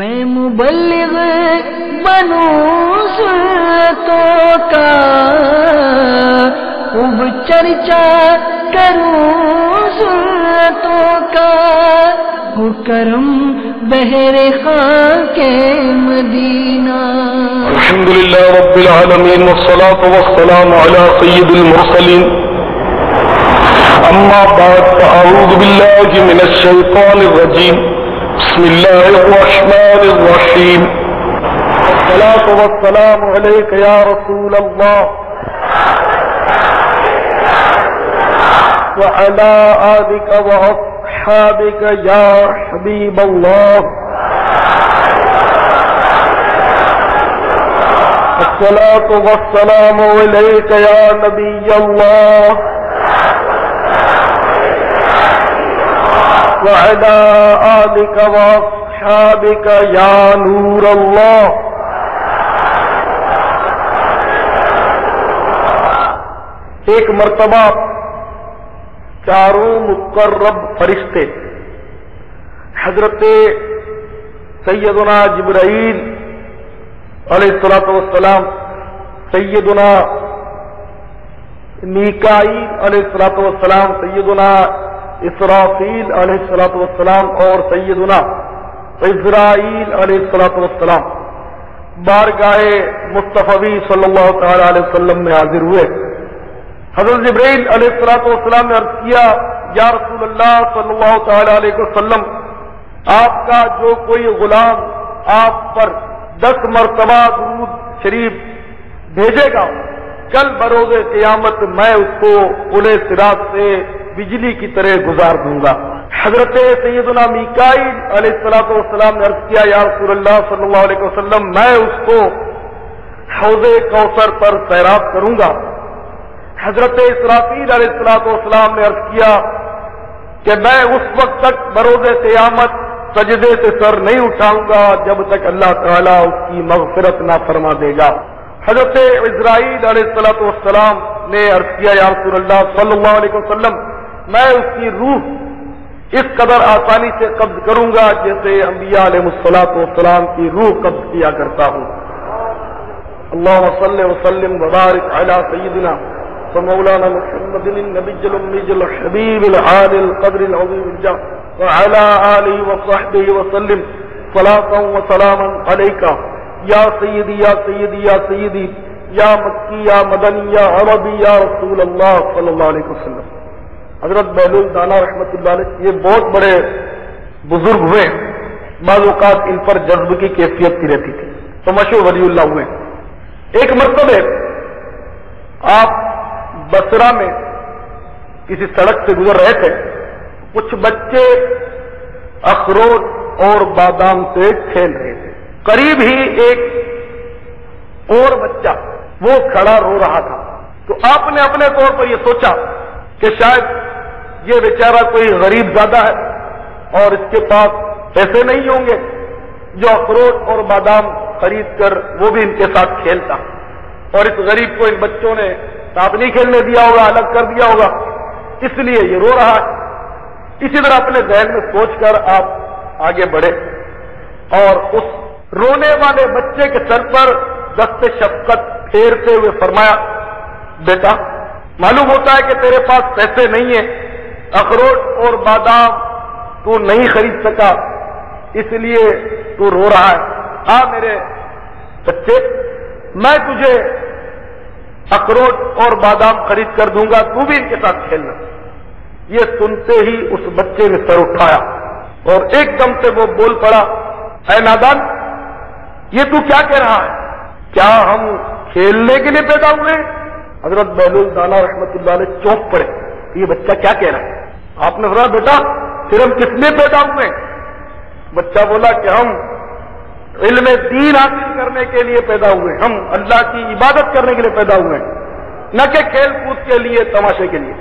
میں مبلغ بنوں سنتوں کا، خوب چرچا کروں سنتوں کا، ہو کرم بہر خاک مدینہ۔ الحمدللہ رب العالمین والصلاة والسلام علی سید المرسلین، اما بعد فاعوذ باللہ من الشیطان الرجیم، بسم اللہ الرحمن الرحیم، الصلاة والسلام علیک یا رسول اللہ وعلی آلک واصحابک یا حبیب اللہ، الصلاة والسلام علیک یا نبی اللہ وعلى آلك واصحابك يا نور اللہ۔ ایک مرتبہ چاروں مقرب فرشتے حضرت سیدنا جبرائیل علیہ الصلوۃ والسلام، سیدنا میکائیل علیہ الصلوۃ والسلام، سیدنا اسرافیل علیہ الصلوۃ والسلام اور سیدنا عزرائیل علیہ الصلوۃ والسلام بارگاہ مصطفی صلی اللہ تعالی علیہ وسلم میں حاضر ہوئے۔ حضرت جبرائیل علیہ الصلوۃ والسلام نے عرض کیا، یا رسول اللہ صلی اللہ تعالی علیہ وسلم، آپ کا جو کوئی غلام آپ پر 10 مرتبہ درود شریف بھیجے گا، کل بروز قیامت میں اس کو پل صراط سے بجلی کی طرح گزار دوں گا۔ حضرت سیدنا میکائیل علیہ الصلوۃ والسلام نے عرض کیا، یا رسول اللہ صلی اللہ علیہ وسلم، میں اس کو حوض کوثر پر سیراب کروں گا۔ حضرت اسرافیل علیہ الصلوۃ والسلام نے عرض کیا کہ میں اس وقت تک بروز قیامت سجدے سے سر نہیں اٹھاؤں گا جب تک اللہ تعالیٰ اس کی مغفرت نہ فرما دے گا۔ حضرت عزرائیل علیہ الصلوۃ والسلام نے عرض کیا، یا رسول اللہ صلی اللہ علیہ وسلم، میں اس کی روح اس قدر آسانی سے قبض کروں گا جیسے انبیاء علیہ الصلوۃ والسلام کی روح قبض کیا کرتا ہوں۔ اللہم صلی وسلم وبارک علی سیدنا ومولانا محمد النبی الامی الحبیب العالی القدر العظیم الجاہ وعلی آلہ وصحبہ وسلم صلاۃ وسلاما علیک یا سیدی یا سیدی یا سیدی یا مکی یا مدنی یا عربی یا رسول اللہ صلی اللہ علیہ وسلم۔ حضرت بہلول دانا رحمۃ اللہ علیہ یہ بہت بڑے بزرگ ہوئے، بعض اوقات ان پر جذب کی کیفیت کی رہتی تھی، تو مشہور ولی اللہ ہوئے۔ ایک مرتبہ آپ بصرہ میں کسی سڑک سے گزر رہے تھے، کچھ بچے اخروٹ اور بادام سے کھیل رہے تھے، قریب ہی ایک اور بچہ وہ کھڑا رو رہا تھا، تو آپ نے اپنے طور پر یہ سوچا کہ شاید یہ بیچارہ کوئی غریب زادہ ہے اور اس کے پاس پیسے نہیں ہوں گے جو اخروٹ اور بادام خرید کر وہ بھی ان کے ساتھ کھیلتا، اور اس غریب کو ان بچوں نے ساتھ نہیں کھیلنے دیا ہوگا، الگ کر دیا ہوگا، اس لیے یہ رو رہا ہے۔ اسی طرح اپنے ذہن میں سوچ کر آپ آگے بڑھے اور اس رونے والے بچے کے سر پر دست شفقت پھیرتے ہوئے فرمایا، بیٹا معلوم ہوتا ہے کہ تیرے پاس پیسے نہیں ہیں، اخروٹ اور بادام تو نہیں خرید سکا، اس لیے تو رو رہا ہے۔ میرے بچے، میں تجھے اخروٹ اور بادام خرید کر دوں گا، تو بھی ان کے ساتھ کھیلنا۔ یہ سنتے ہی اس بچے نے سر اٹھایا اور ایک دم سے وہ بول پڑا، اے نادان، یہ تو کیا کہہ رہا ہے؟ کیا ہم کھیلنے کے لیے پیدا ہوئے ہیں؟ حضرت بہلول دانا رحمۃ اللہ علیہ چونک پڑے، یہ بچہ کیا کہہ رہا ہے؟ آپ نے فرمایا، بیٹا پھر ہم کس لیے پیدا ہوئے ہیں؟ بچہ بولا کہ ہم علم دین حاصل کرنے کے لیے پیدا ہوئے، ہم اللہ کی عبادت کرنے کے لیے پیدا ہوئے ہیں، نہ کہ کھیل کود کے لیے، تماشے کے لیے۔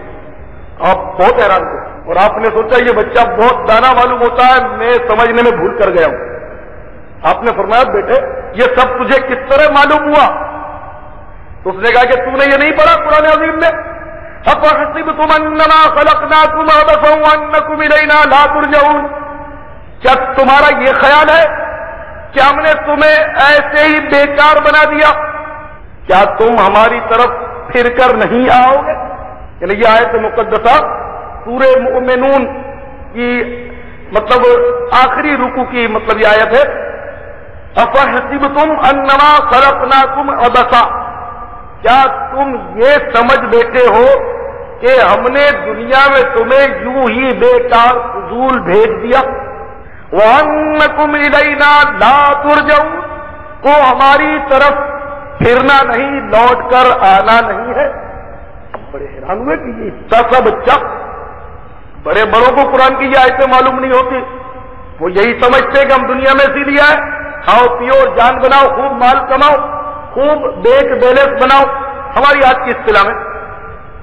آپ بہت حیران ہوئے اور آپ نے سوچا یہ بچہ بہت دانا معلوم ہوتا ہے، میں سمجھنے میں بھول کر گیا ہوں۔ آپ نے فرمایا، بیٹے یہ سب تجھے کس طرح معلوم ہوا؟ تو اس نے کہا کہ تو نے یہ نہیں پڑھا قرآن عظیم میں، أَفَحَسِبْتُمْ أَنَّمَا خَلَقْنَاكُمْ عَبَثًا وَأَنَّكُمْ إِلَيْنَا لَا تُرْجَعُونَ، کیا تمہارا یہ خیال ہے کیا ہم نے تمہیں ایسے ہی بیکار بنا دیا؟ کیا تم ہماری طرف پھر کر نہیں آؤ گے؟ یعنی یہ آیت مقدسہ سورہ مومنون کی مطلب آخری رکوع کی مطلب یہ آیت ہے، افحسبتم انما خلقناکم عبثا، کیا تم یہ سمجھ بیٹھے ہو کہ ہم نے دنیا میں تمہیں یوں ہی بیکار فضول بھیج دیا؟ وَأَنَّكُمْ إِلَيْنَا لَا تُرْجَعُونَ، کو ہماری طرف پھرنا نہیں، لوٹ کر آنا نہیں ہے۔ اب بڑے حیران ہوئے کہ یہ اتنا سا بچہ، بڑے بڑوں کو قرآن کی یہ آیتیں معلوم نہیں ہوتی، وہ یہی سمجھتے کہ ہم دنیا میں اسی لیے آئے، کھاؤ پیو جان بناؤ، خوب مال کماؤ، خوب بیک بیلنس بناؤ، ہماری آج کی اصطلاح میں۔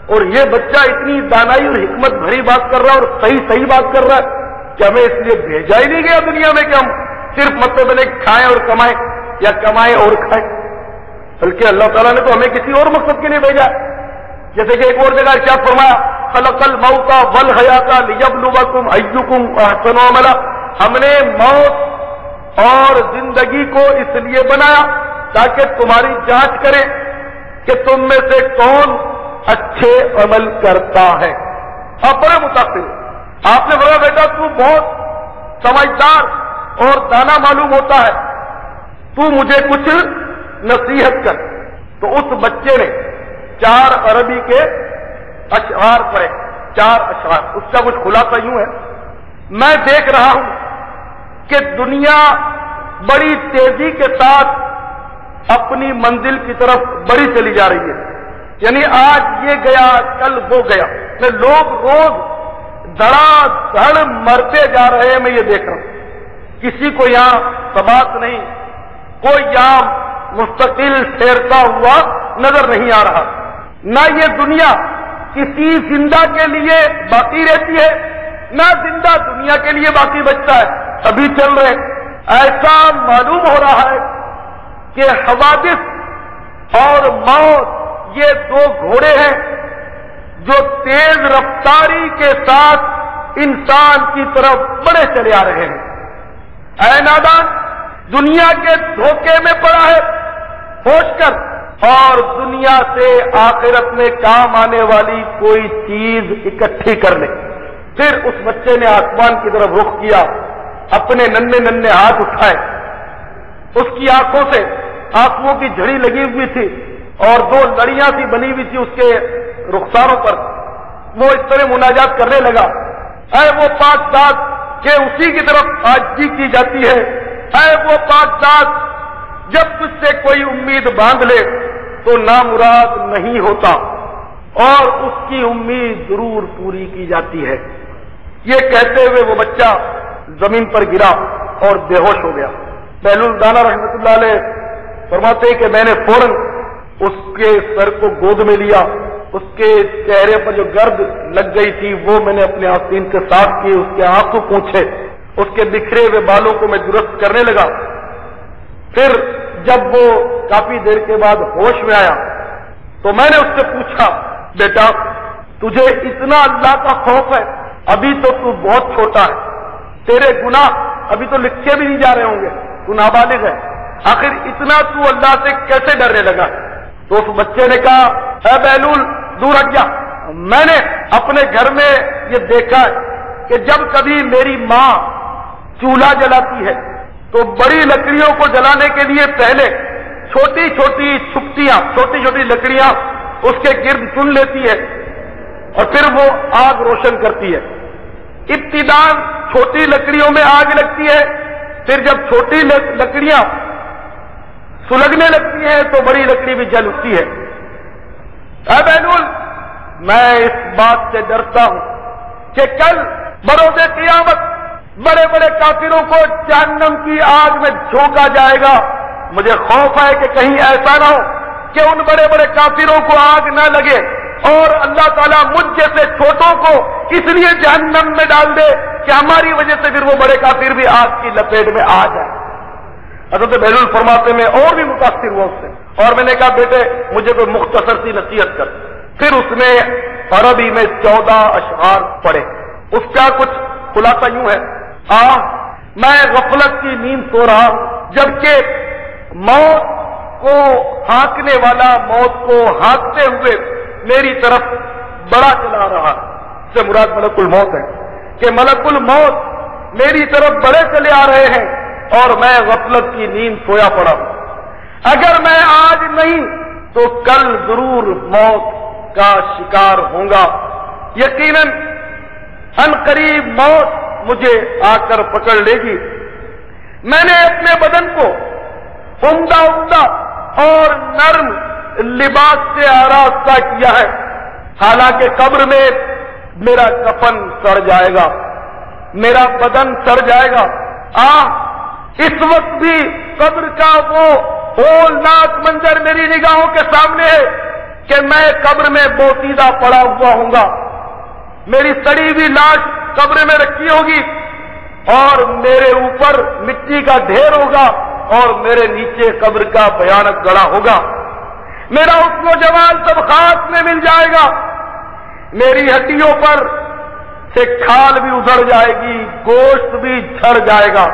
اور یہ بچہ اتنی دانائی اور حکمت بھری بات کر رہا ہے اور صحیح بات کر رہا ہے کہ ہمیں اس لیے بھیجا ہی نہیں گیا دنیا میں کہ ہم صرف مطلب کھائیں اور کمائیں یا کمائیں اور کھائیں، بلکہ اللہ تعالیٰ نے تو ہمیں کسی اور مقصد کے لیے بھیجا ہے۔ جیسے کہ ایک اور جگہ کیا فرمایا، خلق الموت والحیات لیبلوکم ایکم احسن عملا، ہم نے موت اور زندگی کو اس لیے بنایا تاکہ تمہاری جانچ کرے کہ تم میں سے کون اچھے عمل کرتا ہے۔ آپ بڑے متاثر ہو، آپ نے بولا بیٹا تو بہت سمجھدار اور دانا معلوم ہوتا ہے، تو مجھے کچھ نصیحت کر۔ تو اس بچے نے 4 عربی کے اشعار پڑھے، 4 اشعار۔ اس کا کچھ خلاصہ یوں ہے، میں دیکھ رہا ہوں کہ دنیا بڑی تیزی کے ساتھ اپنی منزل کی طرف بڑھی چلی جا رہی ہے، یعنی آج یہ گیا کل وہ گیا، میں لوگ روز دڑا دھڑ مرتے جا رہے ہیں، میں یہ دیکھ رہا ہوں، کسی کو یہاں ثبات نہیں، کوئی یہاں مستقل ٹھہرتا ہوا نظر نہیں آ رہا، نہ یہ دنیا کسی زندہ کے لیے باقی رہتی ہے، نہ زندہ دنیا کے لیے باقی بچتا ہے، ابھی چل رہے۔ ایسا معلوم ہو رہا ہے کہ حوادث اور موت یہ 2 گھوڑے ہیں جو تیز رفتاری کے ساتھ انسان کی طرف بڑھے چلے آ رہے ہیں۔ اے نادان، دنیا کے دھوکے میں پڑا ہے، ہوش کر اور دنیا سے آخرت میں کام آنے والی کوئی چیز اکٹھی کر لے۔ پھر اس بچے نے آسمان کی طرف رخ کیا، اپنے ننھے ننھے ہاتھ اٹھائے، اس کی آنکھوں سے آنکھوں کی جھڑی لگی ہوئی تھی اور 2 لڑیاں سی بنی ہوئی تھی اس کے رخساروں پر، وہ اس طرح مناجات کرنے لگا، اے وہ پاک ذات کہ اسی کی طرف عاجزی کی جاتی ہے، اے وہ پاک ذات جب تجھ سے کوئی امید باندھ لے تو نامراد نہیں ہوتا اور اس کی امید ضرور پوری کی جاتی ہے۔ یہ کہتے ہوئے وہ بچہ زمین پر گرا اور بے ہوش ہو گیا۔ بہلول دانا رحمت اللہ علیہ فرماتے کہ میں نے فوراً اس کے سر کو گود میں لیا، اس کے چہرے پر جو گرد لگ گئی تھی وہ میں نے اپنے آستین سے صاف کی، اس کے آنسو پوچھے، اس کے بکھرے ہوئے بالوں کو میں درست کرنے لگا۔ پھر جب وہ کافی دیر کے بعد ہوش میں آیا تو میں نے اس سے پوچھا، بیٹا تجھے اتنا اللہ کا خوف ہے؟ ابھی تو تو بہت چھوٹا ہے، تیرے گناہ ابھی تو لکھے بھی نہیں جا رہے ہوں گے، تو نابالغ ہے، آخر اتنا تو اللہ سے کیسے ڈرنے لگا؟ تو اس بچے نے کہا، اے بہلول دور ہٹ جا، میں نے اپنے گھر میں یہ دیکھا ہے کہ جب کبھی میری ماں چولہا جلاتی ہے تو بڑی لکڑیوں کو جلانے کے لیے پہلے چھوٹی چھوٹی چھپتیاں، چھوٹی چھوٹی لکڑیاں اس کے گرد چن لیتی ہے اور پھر وہ آگ روشن کرتی ہے۔ ابتداء چھوٹی لکڑیوں میں آگ لگتی ہے، پھر جب چھوٹی لکڑیاں سلگنے لگتی ہیں تو بڑی لکڑی بھی جل اٹھتی ہے۔ اے بہلول میں اس بات سے ڈرتا ہوں کہ کل بروز قیامت بڑے بڑے کافروں کو جہنم کی آگ میں جھونکا جائے گا، مجھے خوف ہے کہ کہیں ایسا نہ ہو کہ ان بڑے بڑے کافروں کو آگ نہ لگے اور اللہ تعالیٰ مجھ جیسے چھوٹوں کو اس لیے جہنم میں ڈال دے کہ ہماری وجہ سے پھر وہ بڑے کافر بھی آگ کی لپیٹ میں آ جائے۔ حضرت بہلول فرماتے میں اور بھی متاثر ہوا اس سے، اور میں نے کہا بیٹے مجھے کوئی مختصر سی نصیحت کر۔ پھر اس نے عربی میں 14 اشعار پڑھے۔ اس کا کچھ خلاصہ یوں ہے، میں غفلت کی نیند سو رہا ہوں جبکہ موت کو ہانکنے والا موت کو ہانکتے ہوئے میری طرف بڑا چلا رہا. اس سے مراد ملک الموت ہے کہ ملک الموت میری طرف بڑے چلے آ رہے ہیں اور میں غفلت کی نیند سویا پڑا ہوں. اگر میں آج نہیں تو کل ضرور موت کا شکار ہوں گا. یقیناً ان قریب موت مجھے آ کر پکڑ لے گی. میں نے اپنے بدن کو عمدہ اور نرم لباس سے آراستہ کیا ہے، حالانکہ قبر میں میرا کفن سڑ جائے گا، میرا بدن سڑ جائے گا. اس وقت بھی قبر کا وہ ہولناک منظر میری نگاہوں کے سامنے ہے کہ میں قبر میں بوسیدہ پڑا ہوا ہوں گا. میری سڑی ہوئی لاش قبر میں رکھی ہوگی اور میرے اوپر مٹی کا ڈھیر ہوگا اور میرے نیچے قبر کا بھیانک گڑھا ہوگا. میرا حسن و جمال سب خاک میں مل جائے گا. میری ہڈیوں پر سے کھال بھی ادھڑ جائے گی، گوشت بھی جھڑ جائے گا.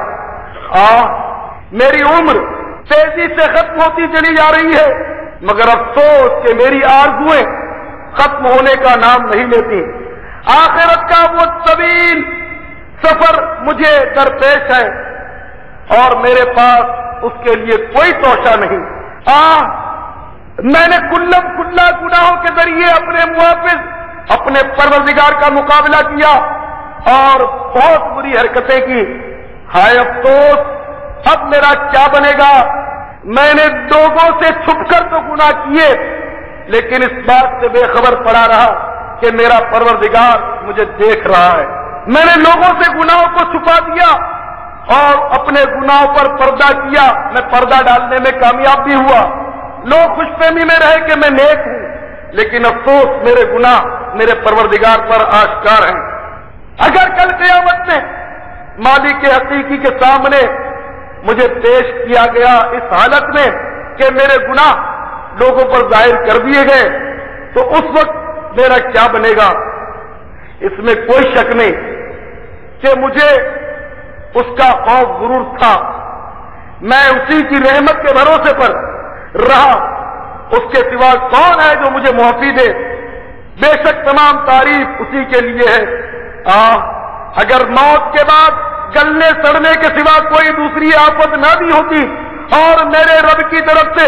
میری عمر تیزی سے ختم ہوتی چلی جا رہی ہے، مگر افسوس کہ میری آرزوئیں ختم ہونے کا نام نہیں لیتی. آخرت کا وہ طویل سفر مجھے درپیش ہے اور میرے پاس اس کے لیے کوئی توشہ نہیں. میں نے کلم کلا گناہوں کے ذریعے اپنے محافظ اپنے پروردگار کا مقابلہ کیا اور بہت بری حرکتیں کی. ہائے افسوس، اب میرا کیا بنے گا؟ میں نے لوگوں سے چھپ کر تو گناہ کیے، لیکن اس بات سے بے خبر پڑا رہا کہ میرا پروردگار مجھے دیکھ رہا ہے. میں نے لوگوں سے گناہوں کو چھپا دیا اور اپنے گناہوں پر پردہ کیا. میں پردہ ڈالنے میں کامیاب بھی ہوا. لوگ خوش فہمی میں رہے کہ میں نیک ہوں، لیکن افسوس میرے گناہ میرے پروردگار پر آشکار ہیں. اگر کل قیامت میں مالک حقیقی کے سامنے مجھے پیش کیا گیا اس حالت میں کہ میرے گناہ لوگوں پر ظاہر کر دیے گئے، تو اس وقت میرا کیا بنے گا؟ اس میں کوئی شک نہیں کہ مجھے اس کا خوف ضرور تھا. میں اسی کی رحمت کے بھروسے پر رہا. اس کے سوا کون ہے جو مجھے معافی دے؟ بے شک تمام تعریف اسی کے لیے ہے. اگر موت کے بعد گلنے سڑنے کے سوا کوئی دوسری آفت نہ بھی ہوتی اور میرے رب کی طرف سے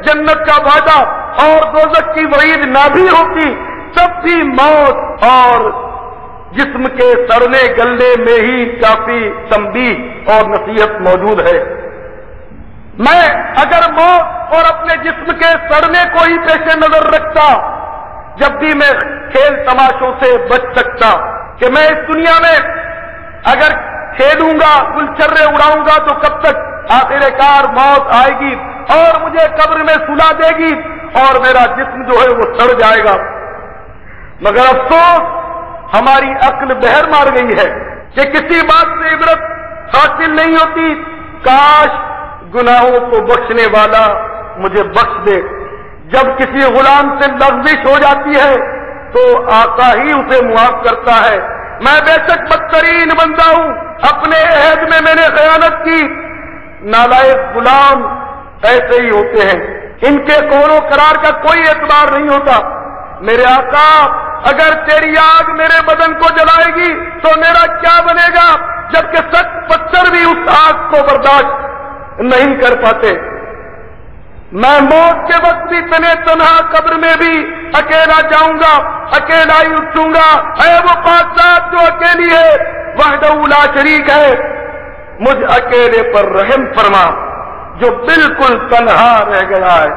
جنت کا وعدہ اور دوزخ کی وعید نہ بھی ہوتی، تب بھی موت اور جسم کے سڑنے گلنے میں ہی کافی تنبیہ اور نصیحت موجود ہے. میں اگر موت اور اپنے جسم کے سڑنے کو ہی پیش نظر رکھتا، جب بھی میں کھیل تماشوں سے بچ سکتا کہ میں اس دنیا میں اگر کھیلوں گا، گلچرے اڑاؤں گا تو کب تک؟ آخر کار موت آئے گی اور مجھے قبر میں سلا دے گی اور میرا جسم جو ہے وہ سڑ جائے گا. مگر افسوس ہماری عقل بہر مار گئی ہے کہ کسی بات سے عبرت حاصل نہیں ہوتی. کاش گناہوں کو بخشنے والا مجھے بخش دے. جب کسی غلام سے لغزش ہو جاتی ہے تو آقا ہی اسے معاف کرتا ہے. میں بے شک بدترین بندہ ہوں، اپنے عہد میں نے خیانت کی. نالائق غلام ایسے ہی ہوتے ہیں، ان کے قول و قرار کا کوئی اعتبار نہیں ہوتا. میرے آقا، اگر تیری آگ میرے بدن کو جلائے گی تو میرا کیا بنے گا؟ جبکہ سخت پتھر بھی اس آگ کو برداشت نہیں کر پاتے. میں موت کے وقت بھی تنے تنہا قبر میں بھی اکیلا جاؤں گا، اکیلا ہی اٹھوں گا. اے وہ پاک ذات جو اکیلی ہے، وحدہ لا شریک ہے، مجھ اکیلے پر رحم فرما جو بالکل تنہا رہ گیا ہے.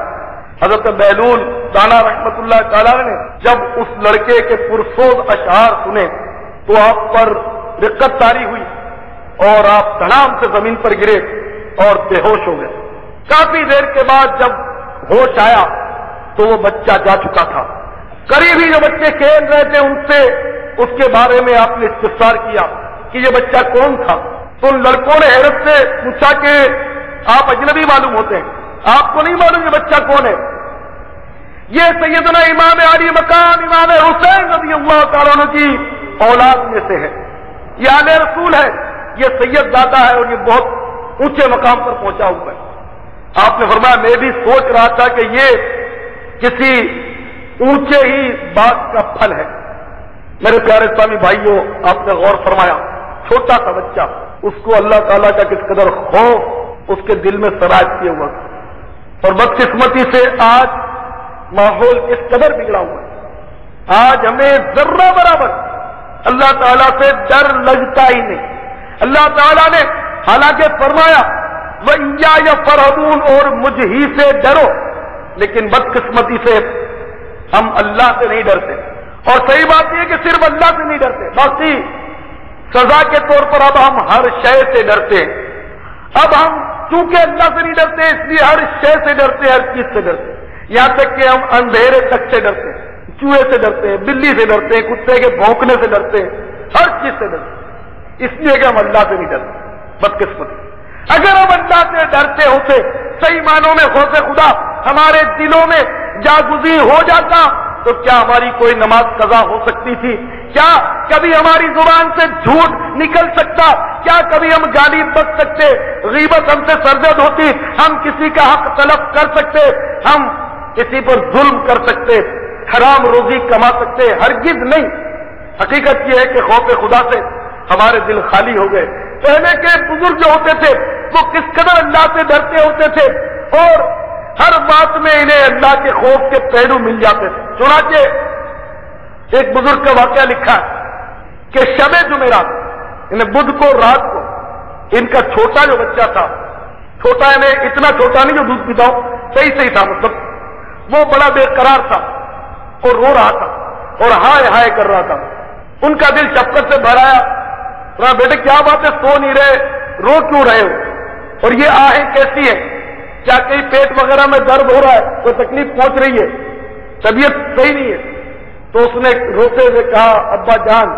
حضرت بہلول دانا رحمت اللہ تعالی نے جب اس لڑکے کے پرسوز اشعار سنے تو آپ پر رقت طاری ہوئی اور آپ دھڑام سے زمین پر گرے اور بے ہوش ہو گئے. کافی دیر کے بعد جب ہوش آیا تو وہ بچہ جا چکا تھا. قریب ہی جو بچے کھیل رہے تھے ان سے اس کے بارے میں آپ نے استفسار کیا کہ یہ بچہ کون تھا. تو ان لڑکوں نے حیرت سے پوچھا کہ آپ اجنبی معلوم ہوتے ہیں، آپ کو نہیں معلوم یہ بچہ کون ہے؟ یہ سیدنا امام علی مقام امام حسین رضی اللہ تعالیٰ عنہ کی اولاد میں سے ہے. یہ آل رسول ہے، یہ سید دادا ہے اور یہ بہت اونچے مقام پر پہنچا ہوا ہے. آپ نے فرمایا میں بھی سوچ رہا تھا کہ یہ کسی اونچے ہی باغ کا پھل ہے. میرے پیارے اسلامی بھائیوں، آپ نے غور فرمایا، چھوٹا سا بچہ، اس کو اللہ تعالیٰ کا کس قدر خوف اس کے دل میں سرایت کیا ہوا تھا. اور بدقسمتی سے آج ماحول کس قدر بگڑا ہوا ہے. آج ہمیں ذرہ برابر اللہ تعالیٰ سے ڈر لگتا ہی نہیں. اللہ تعالیٰ نے حالانکہ فرمایا وَإِيَّايَ فَارْهَبُونَ، اور مجھ ہی سے ڈرو، لیکن بدقسمتی سے ہم اللہ سے نہیں ڈرتے. اور صحیح بات یہ کہ صرف اللہ سے نہیں ڈرتے، باقی سزا کے طور پر اب ہم ہر شے سے ڈرتے ہیں. اب ہم چونکہ اللہ سے نہیں ڈرتے اس لیے ہر شے سے ڈرتے، ہر چیز سے ڈرتے. یہاں تک کہ ہم اندھیرے تک سے ڈرتے ہیں، چوہے سے ڈرتے ہیں، بلی سے ڈرتے ہیں، کتے کے بھونکنے سے ڈرتے ہیں، ہر چیز سے ڈرتے ہیں، اس لیے کہ ہم اللہ سے نہیں ڈرتے. بدقسمتی، اگر ہم اللہ سے ڈرتے ہوتے، صحیح معنوں میں خوف خدا ہمارے دلوں میں جاگزی ہو جاتا، تو کیا ہماری کوئی نماز قضا ہو سکتی تھی؟ کیا کبھی ہماری زبان سے جھوٹ نکل سکتا؟ کیا کبھی ہم گالی بک سکتے؟ غیبت ہم سے سرزد ہوتی؟ ہم کسی کا حق طلب کر سکتے؟ ہم کسی پر ظلم کر سکتے؟ حرام روزی کما سکتے؟ ہرگز نہیں. حقیقت یہ ہے کہ خوف خدا سے ہمارے دل خالی ہو گئے. پہلے کے بزرگ جو ہوتے تھے وہ کس قدر اللہ سے ڈرتے ہوتے تھے، اور ہر بات میں انہیں اللہ کے خوف کے پہلو مل جاتے تھے. چنانچہ ایک بزرگ کا واقعہ لکھا ہے کہ شب جمعرات، انہیں بدھ کو رات کو، ان کا چھوٹا جو بچہ تھا، چھوٹا انہیں اتنا چھوٹا نہیں جو دودھ پیتا ہو، صحیح تھا، مطلب وہ بڑا بے قرار تھا اور رو رہا تھا اور ہائے ہائے کر رہا تھا. ان کا دل شفقت سے بھر آیا. بیٹے کیا بات ہے، سو نہیں رہے، رو کیوں رہے ہو، اور یہ آہیں کیسی ہے؟ کیا کہیں پیٹ وغیرہ میں درد ہو رہا ہے، کوئی تکلیف پہنچ رہی ہے، طبیعت صحیح نہیں ہے؟ تو اس نے روتے ہوئے کہا ابا جان،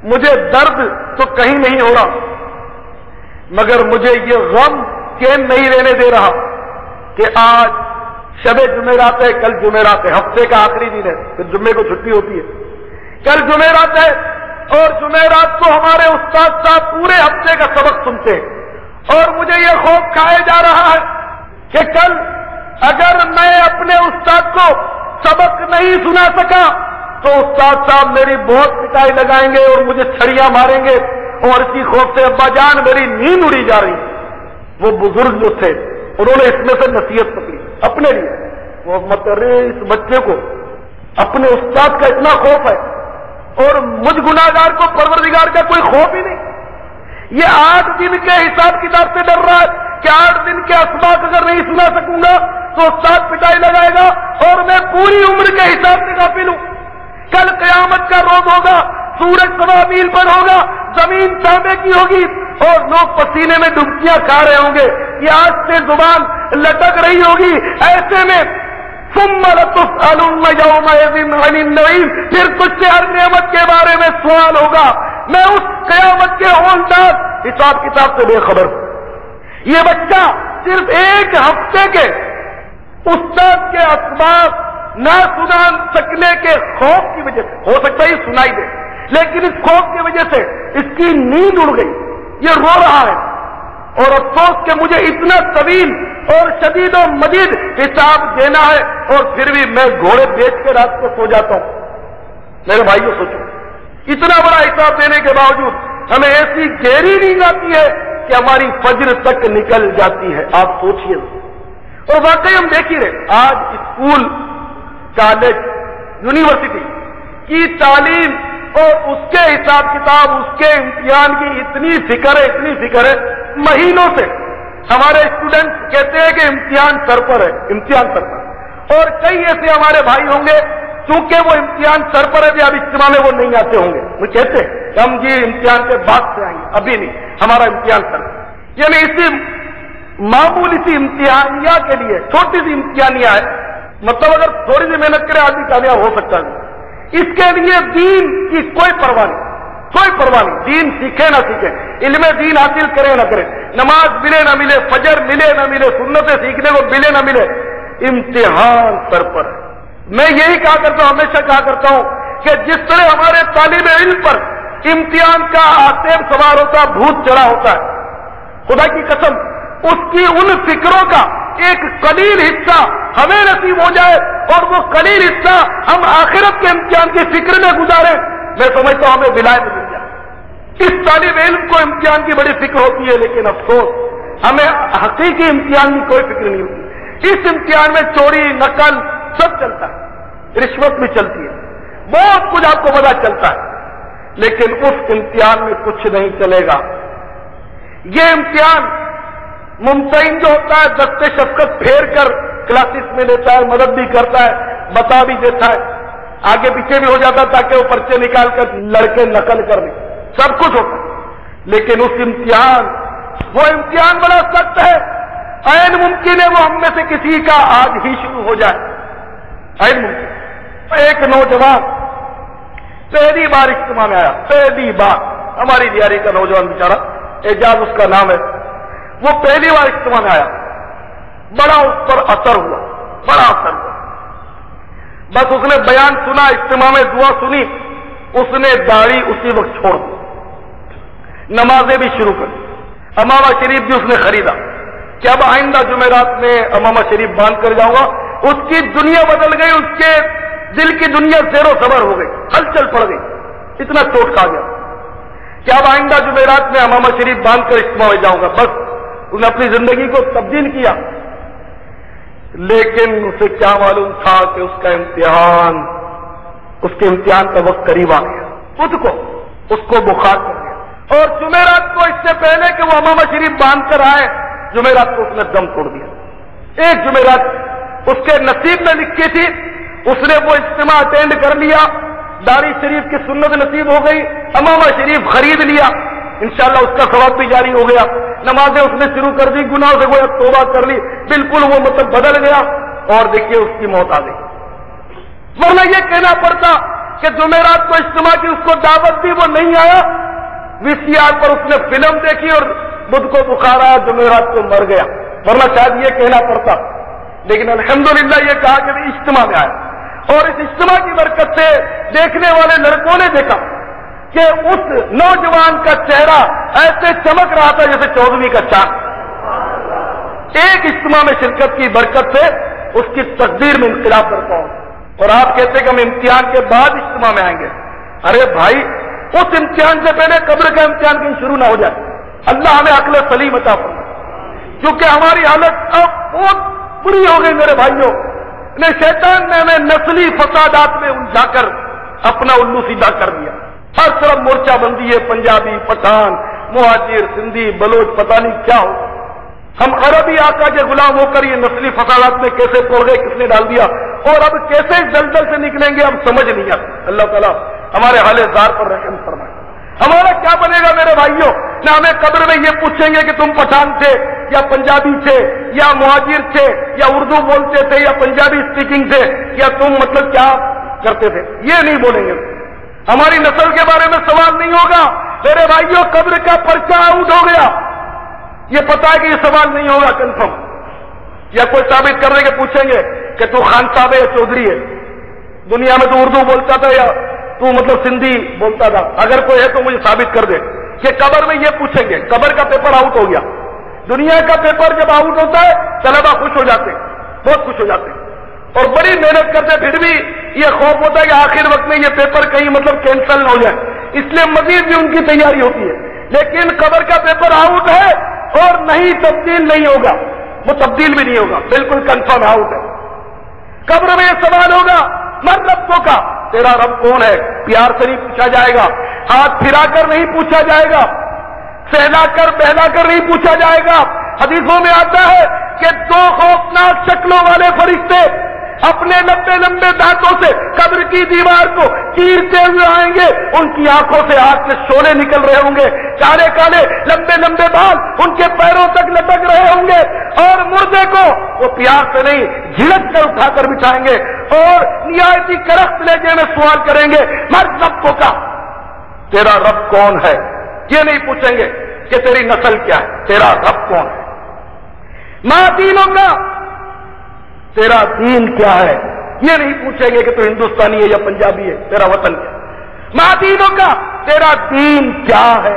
مجھے درد تو کہیں نہیں ہو رہا، مگر مجھے یہ غم چین نہیں رہنے دے رہا کہ آج شب جمعرات ہے، کل جمعرات ہے، ہفتے کا آخری دن ہے، پھر جمعے کو چھٹی ہوتی ہے، کل جمعرات ہے، اور جمعرات کو ہمارے استاد صاحب پورے ہفتے کا سبق سنتے ہیں، اور مجھے یہ خوف کھائے جا رہا ہے کہ کل اگر میں اپنے استاد کو سبق نہیں سنا سکا تو استاد صاحب میری بہت پٹائی لگائیں گے اور مجھے چھڑیاں ماریں گے، اور اسی خوف سے ابا جان میری نیند اڑی جا رہی. وہ بزرگ جو تھے انہوں نے اس میں سے نصیحت پکڑی اپنے لیے. وہ مطلب اس بچے کو اپنے استاد کا اتنا خوف ہے اور مجھ گناہگار کو پروردگار کا کوئی خوف ہی نہیں. یہ 8 دن کے حساب کتاب سے ڈر رہا ہے کہ 8 دن کے اسباق اگر نہیں سنا سکوں گا تو استاد پٹائی لگائے گا اور میں پوری عمر کے حساب سے غافل ہوں. کل قیامت کا روز ہوگا، سورج سوا میل پر ہوگا، زمین تانبے کی ہوگی اور لوگ پسینے میں ڈبکیاں کھا رہے ہوں گے، یہ آج سے زبان لٹک رہی ہوگی. ایسے میں ثم لتسألن یومئذ عن النعیم، پھر تجھ سے ہر نعمت کے بارے میں سوال ہوگا. میں اس قیامت کے ہولدار حساب کتاب سے بے خبر ہوں. یہ بچہ صرف 1 ہفتے کے استاد کے اسباق نہ سنا سکنے کے خوف کی وجہ سے، ہو سکتا ہے یہ سنائی دے، لیکن اس خوف کی وجہ سے اس کی نیند اڑ گئی، یہ رو رہا ہے. اور افسوس کہ مجھے اتنا طویل اور شدید و مجید حساب دینا ہے اور پھر بھی میں گھوڑے بیچ کے رات کو سو جاتا ہوں. میرے بھائیوں سوچو، اتنا بڑا حساب دینے کے باوجود ہمیں ایسی گہری نیند آتی ہے کہ ہماری فجر تک نکل جاتی ہے. آپ سوچئے، اور واقعی ہم دیکھ ہی رہے آج اسکول، کالج، یونیورسٹی کی تعلیم اور اس کے حساب کتاب، اس کے امتحان کی اتنی فکر ہے. مہینوں سے ہمارے اسٹوڈنٹس کہتے ہیں کہ امتحان سر پر ہے، امتحان سر پر. اور کئی ایسے ہمارے بھائی ہوں گے چونکہ وہ امتحان سر پر ہے بھی اب اجتماع میں وہ نہیں آتے ہوں گے، وہ کہتے ہیں کہ ہم جی امتحان کے بعد سے آئیں گے، ابھی نہیں، ہمارا امتحان سر پر. یعنی اسی معمولی سی امتحانیہ کے لیے، چھوٹی سی امتحانیہ ہے، مطلب اگر تھوڑی سی محنت کرے آدمی کامیاب ہو سکتا ہے. اس کے لیے دین کی کوئی پرواہ نہیں، کوئی پرواہ نہیں. دین سیکھے نہ سیکھے، علم دین حاصل کرے نہ کرے، نماز ملے نہ ملے، فجر ملے نہ ملے، سنتیں سیکھنے کو ملے نہ ملے، امتحان سر پر ہے. میں یہی کہا کرتا ہوں، ہمیشہ کہا کرتا ہوں کہ جس طرح ہمارے طالب علم پر امتحان کا آتیب سوار ہوتا، بھوت چڑھا ہوتا ہے، خدا کی قسم اس کی ان فکروں کا ایک قلیل حصہ ہمیں نصیب ہو جائے اور وہ قلیل حصہ ہم آخرت کے امتحان کی فکر میں گزارے، میں سمجھتا ہوں ہمیں ولایت مل جائے۔ اس طالب علم کو امتحان کی بڑی فکر ہوتی ہے، لیکن افسوس ہمیں حقیقی امتحان کی کوئی فکر نہیں ہوتی۔ اس امتحان میں چوری، نقل سب چلتا ہے، رشوت بھی چلتی ہے، بہت کچھ آپ کو پتا چلتا ہے، لیکن اس امتحان میں کچھ نہیں چلے گا۔ یہ امتحان ممتحن جو ہوتا ہے دست شفقت پھیر کر کلاسز میں لیتا ہے، مدد بھی کرتا ہے، بتا بھی دیتا ہے، آگے پیچھے بھی ہو جاتا ہے تاکہ وہ پرچے نکال کر لڑکے نقل کر دیں، سب کچھ ہوتا ہے، لیکن اس امتحان وہ امتحان بڑا سخت ہے، عین ممکن ہے وہ ہم میں سے کسی کا آج ہی شروع ہو جائے، عین ممکن۔ ایک نوجوان پہلی بار اجتماع میں آیا، پہلی بار، ہماری دیاری کا نوجوان بیچارہ، اعجاز اس کا نام ہے، وہ پہلی بار اجتماع میں آیا، بڑا اس پر اثر ہوا، بڑا اثر ہوا۔ بس اس نے بیان سنا، اجتماع میں دعا سنی، اس نے داڑھی اسی وقت چھوڑ دی، نمازیں بھی شروع کر دی، امامہ شریف بھی اس نے خریدا کہ اب آئندہ جمعرات میں امامہ شریف باندھ کر جاؤں گا۔ اس کی دنیا بدل گئی، اس کے دل کی دنیا زیر و زبر ہو گئی، ہلچل پڑ گئی، اتنا چوٹ کھا گیا کہ اب آئندہ جمعرات میں امامہ شریف باندھ کر اجتماع میں جاؤں گا۔ بس اس نے اپنی زندگی کو تبدیل کیا، لیکن اسے کیا معلوم تھا کہ اس کا امتحان، اس کے امتحان کا وقت قریب آ گیا، خود کو اس کو بخار کر گیا، اور جمعرات کو اس سے پہلے کہ وہ امامہ شریف باندھ کر آئے، جمعرات کو اس نے دم توڑ دیا۔ ایک جمعرات اس کے نصیب میں لکھی تھی، اس نے وہ اجتماع اٹینڈ کر لیا، داڑھی شریف کی سنت نصیب ہو گئی، امامہ شریف خرید لیا، انشاءاللہ اس کا ثواب بھی جاری ہو گیا، نمازیں اس نے شروع کر دی، گناہوں سے گویا توبہ کر لی، بالکل وہ مطلب بدل گیا، اور دیکھیے اس کی موت آ گئی۔ ورنہ یہ کہنا پڑتا کہ جمعرات کو اجتماع کی، اس کو دعوت دی، وہ نہیں آیا، وی سی آر پر اس نے فلم دیکھی اور بدھ کو بخار آیا، جمعرات کو مر گیا، ورنہ شاید یہ کہنا پڑتا، لیکن الحمدللہ یہ کہا کہ اجتماع میں آیا، اور اس اجتماع کی برکت سے دیکھنے والے لڑکوں نے دیکھا کہ اس نوجوان کا چہرہ ایسے چمک رہا تھا جیسے 14ویں کا چاند۔ ایک اجتماع میں شرکت کی برکت سے اس کی تقدیر میں انقلاب کرتا ہوں، اور آپ کہتے ہیں کہ ہم امتحان کے بعد اجتماع میں آئیں گے۔ ارے بھائی، اس امتحان سے پہلے قبر کا امتحان کہیں شروع نہ ہو جائے، اللہ ہمیں عقل سلیم عطا فرمائے، کیونکہ ہماری حالت اب بہت بری ہو گئی میرے بھائیوں، نے شیطان نے ہمیں نسلی فسادات میں الجھا کر اپنا الو سیدھا کر دیا، ہر طرف مورچہ بندی ہے، پنجابی، پٹھان، مہاجر، سندھی، بلوچ، پتہ نہیں کیا ہو، ہم عربی آقا کے غلام ہو کر یہ نسلی فسادات میں کیسے پڑ گئے، کس نے ڈال دیا، اور اب کیسے دلدل سے نکلیں گے ہم سمجھ نہیں آتا۔ اللہ تعالیٰ ہمارے حال زار پر رحم فرمائے۔ ہمارا کیا بنے گا میرے بھائیوں؟ نہ ہمیں قبر میں یہ پوچھیں گے کہ تم پٹھان تھے یا پنجابی تھے یا مہاجر تھے یا اردو بولتے تھے یا پنجابی اسپیکنگ تھے یا تم مطلب کیا کرتے تھے، یہ نہیں بولیں گے۔ ہماری نسل کے بارے میں سوال نہیں ہوگا میرے بھائیوں، قبر کا پرچہ آؤٹ ہو گیا، یہ پتا ہے کہ یہ سوال نہیں ہوگا کنفرم، یا کوئی ثابت کرنے کے پوچھیں گے کہ تو خان صاحب ہے یا چودھری ہے، دنیا میں تو اردو بولتا تھا یا تو مطلب سندھی بولتا تھا، اگر کوئی ہے تو مجھے ثابت کر دے۔ کہ قبر میں یہ پوچھیں گے، قبر کا پیپر آؤٹ ہو گیا، دنیا کا پیپر جب آؤٹ ہوتا ہے طلبا خوش ہو جاتے ہیں، بہت خوش ہو جاتے ہیں، اور بڑی محنت کرتے، پھر بھی یہ خوف ہوتا ہے کہ آخر وقت میں یہ پیپر کہیں مطلب کینسل نہ ہو جائے، اس لیے مزید بھی ان کی تیاری ہوتی ہے۔ لیکن قبر کا پیپر آؤٹ ہے اور نہیں تبدیل نہیں ہوگا، وہ تبدیل بھی نہیں ہوگا، بالکل کنفرم آؤٹ ہے۔ قبر میں یہ سوال ہوگا، من ربوں کا، تیرا رب کون ہے؟ پیار سے نہیں پوچھا جائے گا، ہاتھ پھرا کر نہیں پوچھا جائے گا، سہلا کر بہلا کر نہیں پوچھا جائے گا۔ حدیثوں میں آتا ہے کہ دو خوفناک شکلوں والے فرشتے اپنے لمبے لمبے دانتوں سے قبر کی دیوار کو چیرتے ہوئے آئیں گے، ان کی آنکھوں سے آگ کے شعلے نکل رہے ہوں گے، کالے کالے لمبے لمبے بال ان کے پیروں تک لٹک رہے ہوں گے، اور مردے کو وہ پیار سے نہیں جھڑک کر اٹھا کر بٹھائیں گے، اور نہایت کرخت لہجے میں سوال کریں گے، مرد رب کا، تیرا رب کون ہے؟ یہ نہیں پوچھیں گے کہ تیری نسل کیا ہے، تیرا رب کون ہے؟ ماں دینوں کا، تیرا دین کیا ہے؟ یہ نہیں پوچھیں گے کہ تو ہندوستانی ہے یا پنجابی ہے، تیرا وطن کیا؟ ماں دینوں کا، تیرا دین کیا ہے؟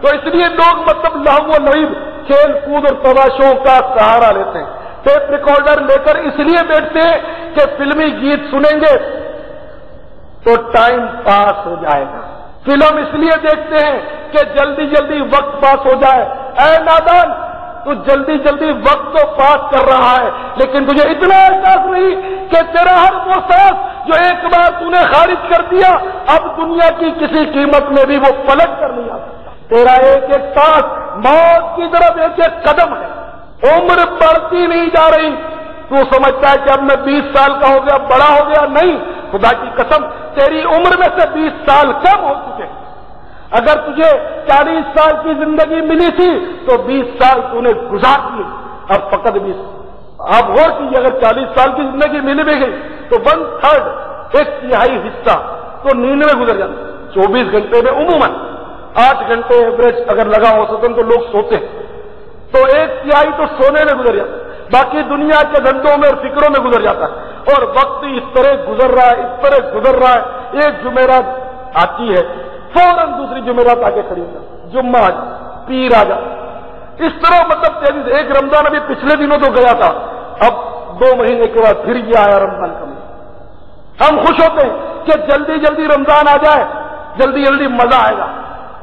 تو اس لیے لوگ مطلب لہو و لعب، کھیل کود اور تماشوں کا سہارا لیتے ہیں، ٹیپ ریکارڈر لے کر اس لیے بیٹھتے ہیں کہ فلمی گیت سنیں گے تو ٹائم پاس ہو جائے گا، فلم اس لیے دیکھتے ہیں کہ جلدی جلدی وقت پاس ہو جائے۔ اے نادان، تو جلدی جلدی وقت تو پاس کر رہا ہے، لیکن تجھے اتنا احساس نہیں کہ تیرا ہر وہ سانس جو ایک بار تو نے خارج کر دیا، اب دنیا کی کسی قیمت میں بھی وہ پلٹ کر نہیں آ سکتا۔ تیرا ایک ایک سانس موت کی طرف ایک ایک قدم ہے، عمر بڑھتی نہیں جا رہی۔ تو سمجھتا ہے کہ اب میں 20 سال کا ہو گیا، بڑا ہو گیا، نہیں، خدا کی قسم تیری عمر میں سے 20 سال کم ہو چکے۔ اگر تجھے 40 سال کی زندگی ملی تھی تو 20 سال تو نے گزار دیے، اب فقط 20۔ آپ غور کیجیے، اگر 40 سال کی زندگی ملی بھی گئی تو 1/3، 1/3 حصہ تو نیند میں گزر جاتا۔ 24 گھنٹے میں عموماً 8 گھنٹے ایوریج اگر لگا ہو سکے تو لوگ سوتے ہیں، تو 1/3 تو سونے میں گزر جاتا، باقی دنیا کے دھندوں میں اور فکروں میں گزر جاتا ہے۔ اور وقت اس طرح گزر رہا ہے، اس طرح گزر رہا ہے، ایک جمعرات آتی ہے فوراً دوسری جمعرات آ کے کھڑی ہو جاتی، جمعہ آ جائے، پیر آ جائے، اس طرح مطلب تیزی سے۔ ایک رمضان ابھی پچھلے دنوں تو گیا تھا، اب 2 مہینے کے بعد پھر یہ آیا رمضان کا مہینہ۔ ہم خوش ہوتے ہیں کہ جلدی جلدی رمضان آ جائے، جلدی جلدی مزہ آئے گا،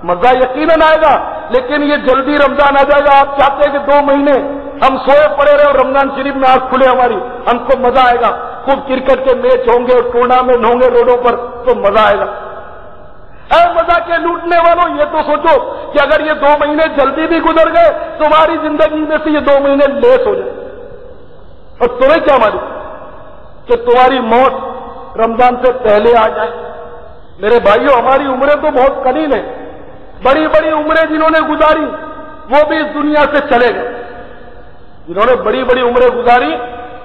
مزہ یقیناً آئے گا، لیکن یہ جلدی رمضان آ جائے گا۔ آپ چاہتے ہیں کہ 2 مہینے ہم سوئے پڑے رہے اور رمضان شریف میں آنکھ کھلے ہماری، ہم کو مزہ آئے گا، خوب کرکٹ کے میچ ہوں گے اور ٹورنامنٹ ہوں گے روڈوں پر، تو مزہ آئے گا۔ اے مزہ کے لوٹنے والوں، یہ تو سوچو کہ اگر یہ 2 مہینے جلدی بھی گزر گئے تمہاری زندگی میں سے یہ 2 مہینے لیس ہو جائے، اور تمہیں کیا معلوم کہ تمہاری موت رمضان سے پہلے آ جائے۔ میرے بھائیوں، ہماری عمریں تو بہت قلیل ہیں، بڑی بڑی عمریں جنہوں نے گزاری وہ بھی اس دنیا سے چلے گئے، جنہوں نے بڑی بڑی عمریں گزاری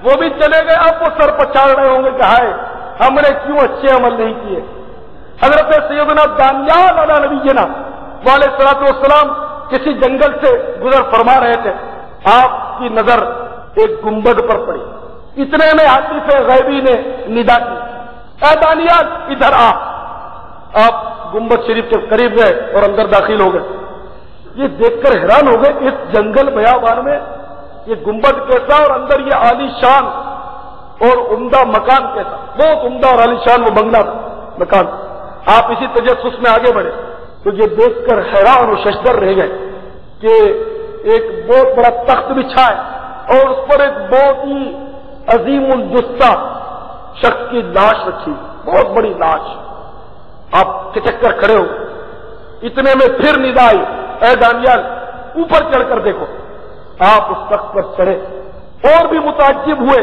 وہ بھی چلے گئے۔ اب وہ سر پچاڑ رہے ہوں گے کہ ہائے ہم نے کیوں اچھے عمل نہیں کیے۔ حضرت سیدنا دانیال علیہ نبینا علیہ الصلوۃ والسلام کسی جنگل سے گزر فرما رہے تھے، آپ کی نظر ایک گنبد پر پڑی، اتنے میں حاطف غیبی نے ندا کی، اے دانیال ادھر آ۔ آپ گنبد شریف کے قریب گئے اور اندر داخل ہو گئے۔ یہ دیکھ کر حیران ہو گئے، اس جنگل بیابان میں یہ گنبد کیسا اور اندر یہ عالی شان اور عمدہ مکان کیسا، بہت عمدہ اور عالی شان وہ بنگلہ مکان۔ آپ اسی تجسس میں آگے بڑھے تو یہ دیکھ کر حیران اور ششدر رہ گئے کہ ایک بہت بڑا تخت بچھا ہے اور اس پر ایک بہت ہی عظیم الجثہ شخص کی لاش رکھی، بہت بڑی لاش۔ آپ کھچک کر کھڑے ہو، اتنے میں پھر ندا آئی، اے دانیال اوپر چڑھ کر دیکھو۔ آپ اس تخت پر چڑھے اور بھی متعجب ہوئے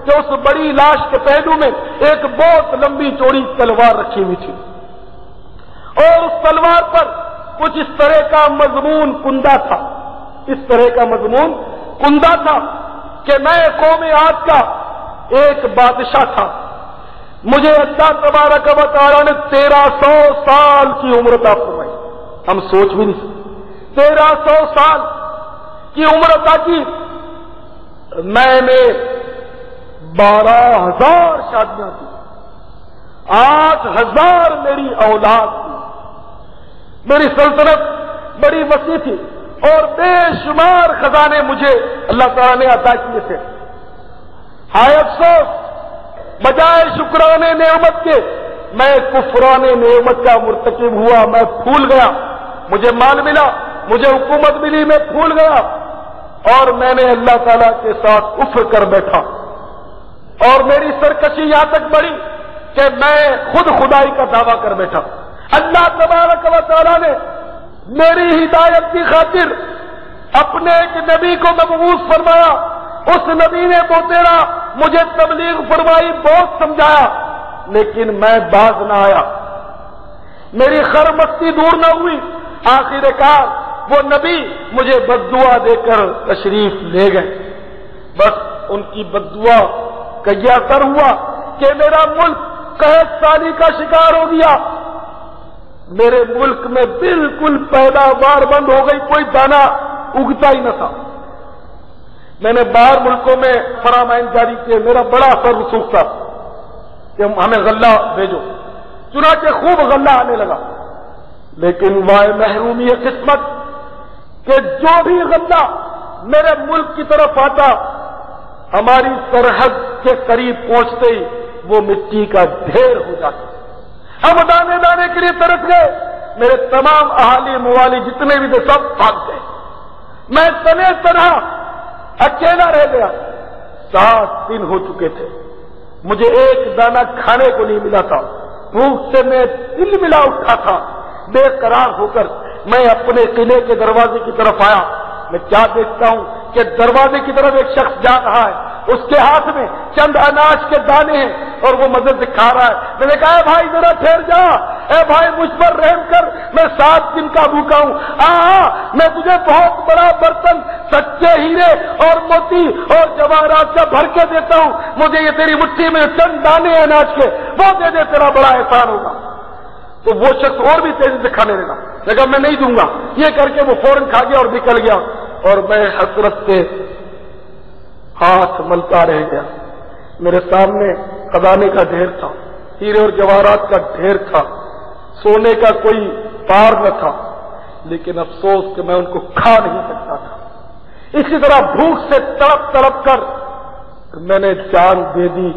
کہ اس بڑی لاش کے پہلو میں ایک بہت لمبی چوڑی تلوار رکھی ہوئی تھی، اور اس تلوار پر کچھ اس طرح کا مضمون کندہ تھا، اس طرح کا مضمون کندہ تھا کہ میں قوم عاد کا ایک بادشاہ تھا، مجھے اللہ تبارک و تعالیٰ نے 1300 سال کی عمر عطا فرمائی۔ ہم سوچ بھی نہیں سکتے، 1300 سال کی عمر عطا کی۔ میں نے 12,000 شادیاں کی، 8,000 میری اولاد تھی، میری سلطنت بڑی وسیع تھی اور بے شمار خزانے مجھے اللہ تعالیٰ نے عطا کیے تھے۔ ہائے افسوس، بجائے شکرانے نعمت کے میں کفرانے نعمت کا مرتکب ہوا، میں پھول گیا، مجھے مال ملا، مجھے حکومت ملی، میں پھول گیا اور میں نے اللہ تعالیٰ کے ساتھ کفر کر بیٹھا، اور میری سرکشی یہاں تک بڑھی کہ میں خود خدائی کا دعویٰ کر بیٹھا۔ اللہ تبارک و تعالیٰ نے میری ہدایت کی خاطر اپنے ایک نبی کو مبعوث فرمایا، اس نبی نے بوتیرا مجھے تبلیغ فرمائی، بہت سمجھایا، لیکن میں باز نہ آیا، میری خرمستی دور نہ ہوئی۔ آخر کار وہ نبی مجھے بددعا دے کر تشریف لے گئے، بس ان کی بددعا کا یہ اثر ہوا کہ میرا ملک قحط سالی کا شکار ہو گیا، میرے ملک میں بالکل پیداوار بند ہو گئی، کوئی دانہ اگتا ہی نہ تھا۔ میں نے باہر ملکوں میں فرامین جاری کیے، میرا بڑا اثر رسوخ تھا کہ ہمیں غلہ بھیجو، چنانچہ خوب غلہ آنے لگا، لیکن وائے محرومی قسمت کہ جو بھی غلہ میرے ملک کی طرف آتا ہماری سرحد کے قریب پہنچتے ہی وہ مٹی کا ڈھیر ہو جاتا. ہم دانے دانے کے لیے ترس گئے. میرے تمام اہالی موالی جتنے بھی تھے سب بھاگ گئے. میں تنے طرح اکیلا رہ گیا. 7 دن ہو چکے تھے. مجھے ایک دانہ کھانے کو نہیں ملا تھا. بھوک سے میں دل ملا اٹھا تھا. بے قرار ہو کر میں اپنے قلعے کے دروازے کی طرف آیا. میں کیا دیکھتا ہوں کہ دروازے کی طرف ایک شخص جا رہا ہے. اس کے ہاتھ میں چند اناج کے دانے ہیں اور وہ مزے سے کھا رہا ہے. میں نے کہا اے بھائی ذرا ٹھہر جا, اے بھائی مجھ پر رحم کر, میں 7 دن کا بھوکا ہوں. میں تجھے بہت بڑا برتن سچے ہیرے اور موتی اور جواہرات کا بھر کے دیتا ہوں. مجھے یہ تیری مٹھی میں چند دانے اناج کے وہ دے دے, تیرا بڑا احسان ہوگا. تو وہ شخص اور بھی تیزی سے کھانے لگا. لیکن میں نہیں دوں گا. یہ کر کے وہ فوراً کھا گیا اور نکل گیا. اور میں حسرت سے ہاتھ ملتا رہ گیا. میرے سامنے خزانے کا ڈھیر تھا, ہیرے اور جواہرات کا ڈھیر تھا, سونے کا کوئی پار نہ تھا, لیکن افسوس کہ میں ان کو کھا نہیں سکتا تھا. اسی طرح بھوک سے تڑپ تڑپ کر میں نے جان دے دی.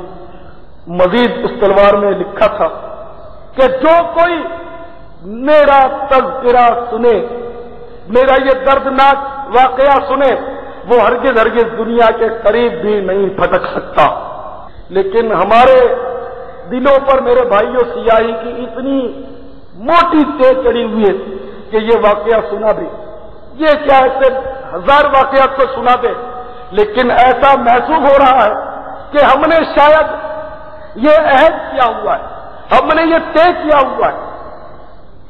مزید اس تلوار میں لکھا تھا کہ جو کوئی میرا تذکرہ سنے, میرا یہ دردناک واقعہ سنے, وہ ہرگز ہرگز دنیا کے قریب بھی نہیں پھٹک سکتا. لیکن ہمارے دلوں پر میرے بھائیوں سیاہی کی اتنی موٹی تیز چڑھی ہوئی ہے کہ یہ واقعہ سنا بھی, یہ کیا ایسے 1000 واقعات تو سنا دے, لیکن ایسا محسوس ہو رہا ہے کہ ہم نے شاید یہ عہد کیا ہوا ہے, ہم نے یہ طے کیا ہوا ہے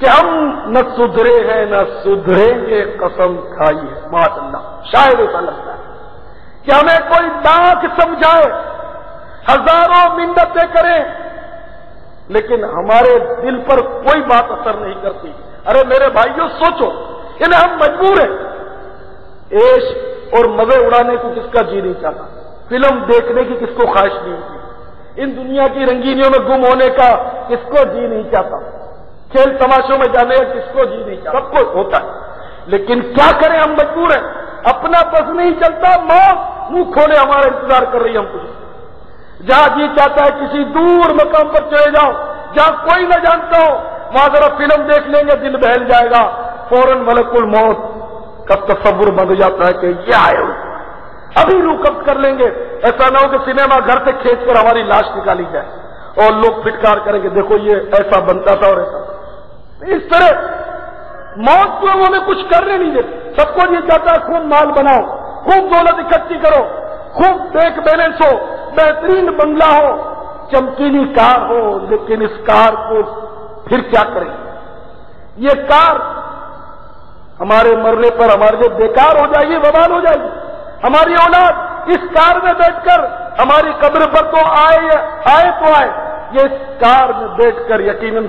کہ ہم نہ سدھرے ہیں نہ سدھریں گے, قسم کھائی ہے. ماشاء اللہ, شاید ایسا لگتا ہے کہ ہمیں کوئی لاکھ سمجھائے, ہزاروں منتیں کریں, لیکن ہمارے دل پر کوئی بات اثر نہیں کرتی. ارے میرے بھائیوں سوچو, انہیں ہم مجبور ہیں. عیش اور مزے اڑانے کو کس کا جی نہیں چاہتا, فلم دیکھنے کی کس کو خواہش نہیں ہوتی, ان دنیا کی رنگینیوں میں گم ہونے کا کس کو جی نہیں چاہتا, کھیل تماشوں میں جانے کا کس کو جی نہیں چاہتا, سب کو ہوتا ہے. لیکن کیا کریں, ہم مجبور ہیں. اپنا بس نہیں چلتا, موت منہ کھولے ہمارا انتظار کر رہی ہے ہم کچھ. جہاں جی چاہتا ہے کسی دور مقام پر چلے جاؤ جہاں کوئی نہ جانتا ہو, وہاں ذرا فلم دیکھ لیں گے, دل بہل جائے گا, فوراً ملک الموت کا تصور بن جاتا ہے کہ یہ آئے ابھی روح قبض کر لیں گے. ایسا نہ ہو کہ سنیما گھر سے کھینچ کر ہماری لاش نکالی جائے اور لوگ پھٹکار کریں گے دیکھو یہ ایسا بنتا تھا اور ایسا. اس طرح موت کو ہمیں کچھ کرنے نہیں دیتے. سب کو یہ چاہتا ہے خوب مال بناؤ, خوب دولت اکٹھی کرو, خوب بینک بیلنس ہو, بہترین بنگلہ ہو, چمکیلی کار ہو, لیکن اس کار کو پھر کیا کریں؟ یہ کار ہمارے مرنے پر ہمارے لیے بیکار ہو جائے گی, وبال ہو جائے گی. ہماری اولاد اس کار میں بیٹھ کر ہماری قبر پر تو آئے تو آئے, یہ اس کار میں بیٹھ کر یقیناً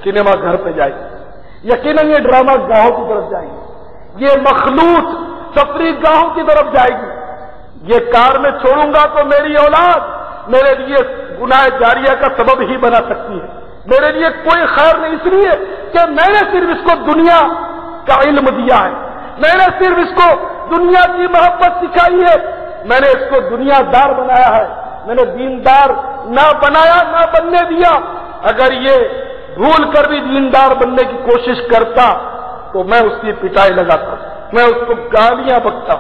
سنیما گھر پہ جائے گی, یقیناً یہ ڈرامہ گاہوں کی طرف جائے گی, یہ مخلوط تفریح گاہوں کی طرف جائے گی. یہ کار میں چھوڑوں گا تو میری اولاد میرے لیے گناہ جاریہ کا سبب ہی بنا سکتی ہے, میرے لیے کوئی خیر نہیں, اس لیے کہ میں نے صرف اس کو دنیا کا علم دیا ہے, میں نے صرف اس کو دنیا کی محبت سکھائی ہے, میں نے اس کو دنیا دار بنایا ہے, میں نے دیندار نہ بنایا نہ بننے دیا. اگر یہ بھول کر بھی دیندار بننے کی کوشش کرتا تو میں اس کی پٹائی لگاتا, میں اس کو گالیاں بکتا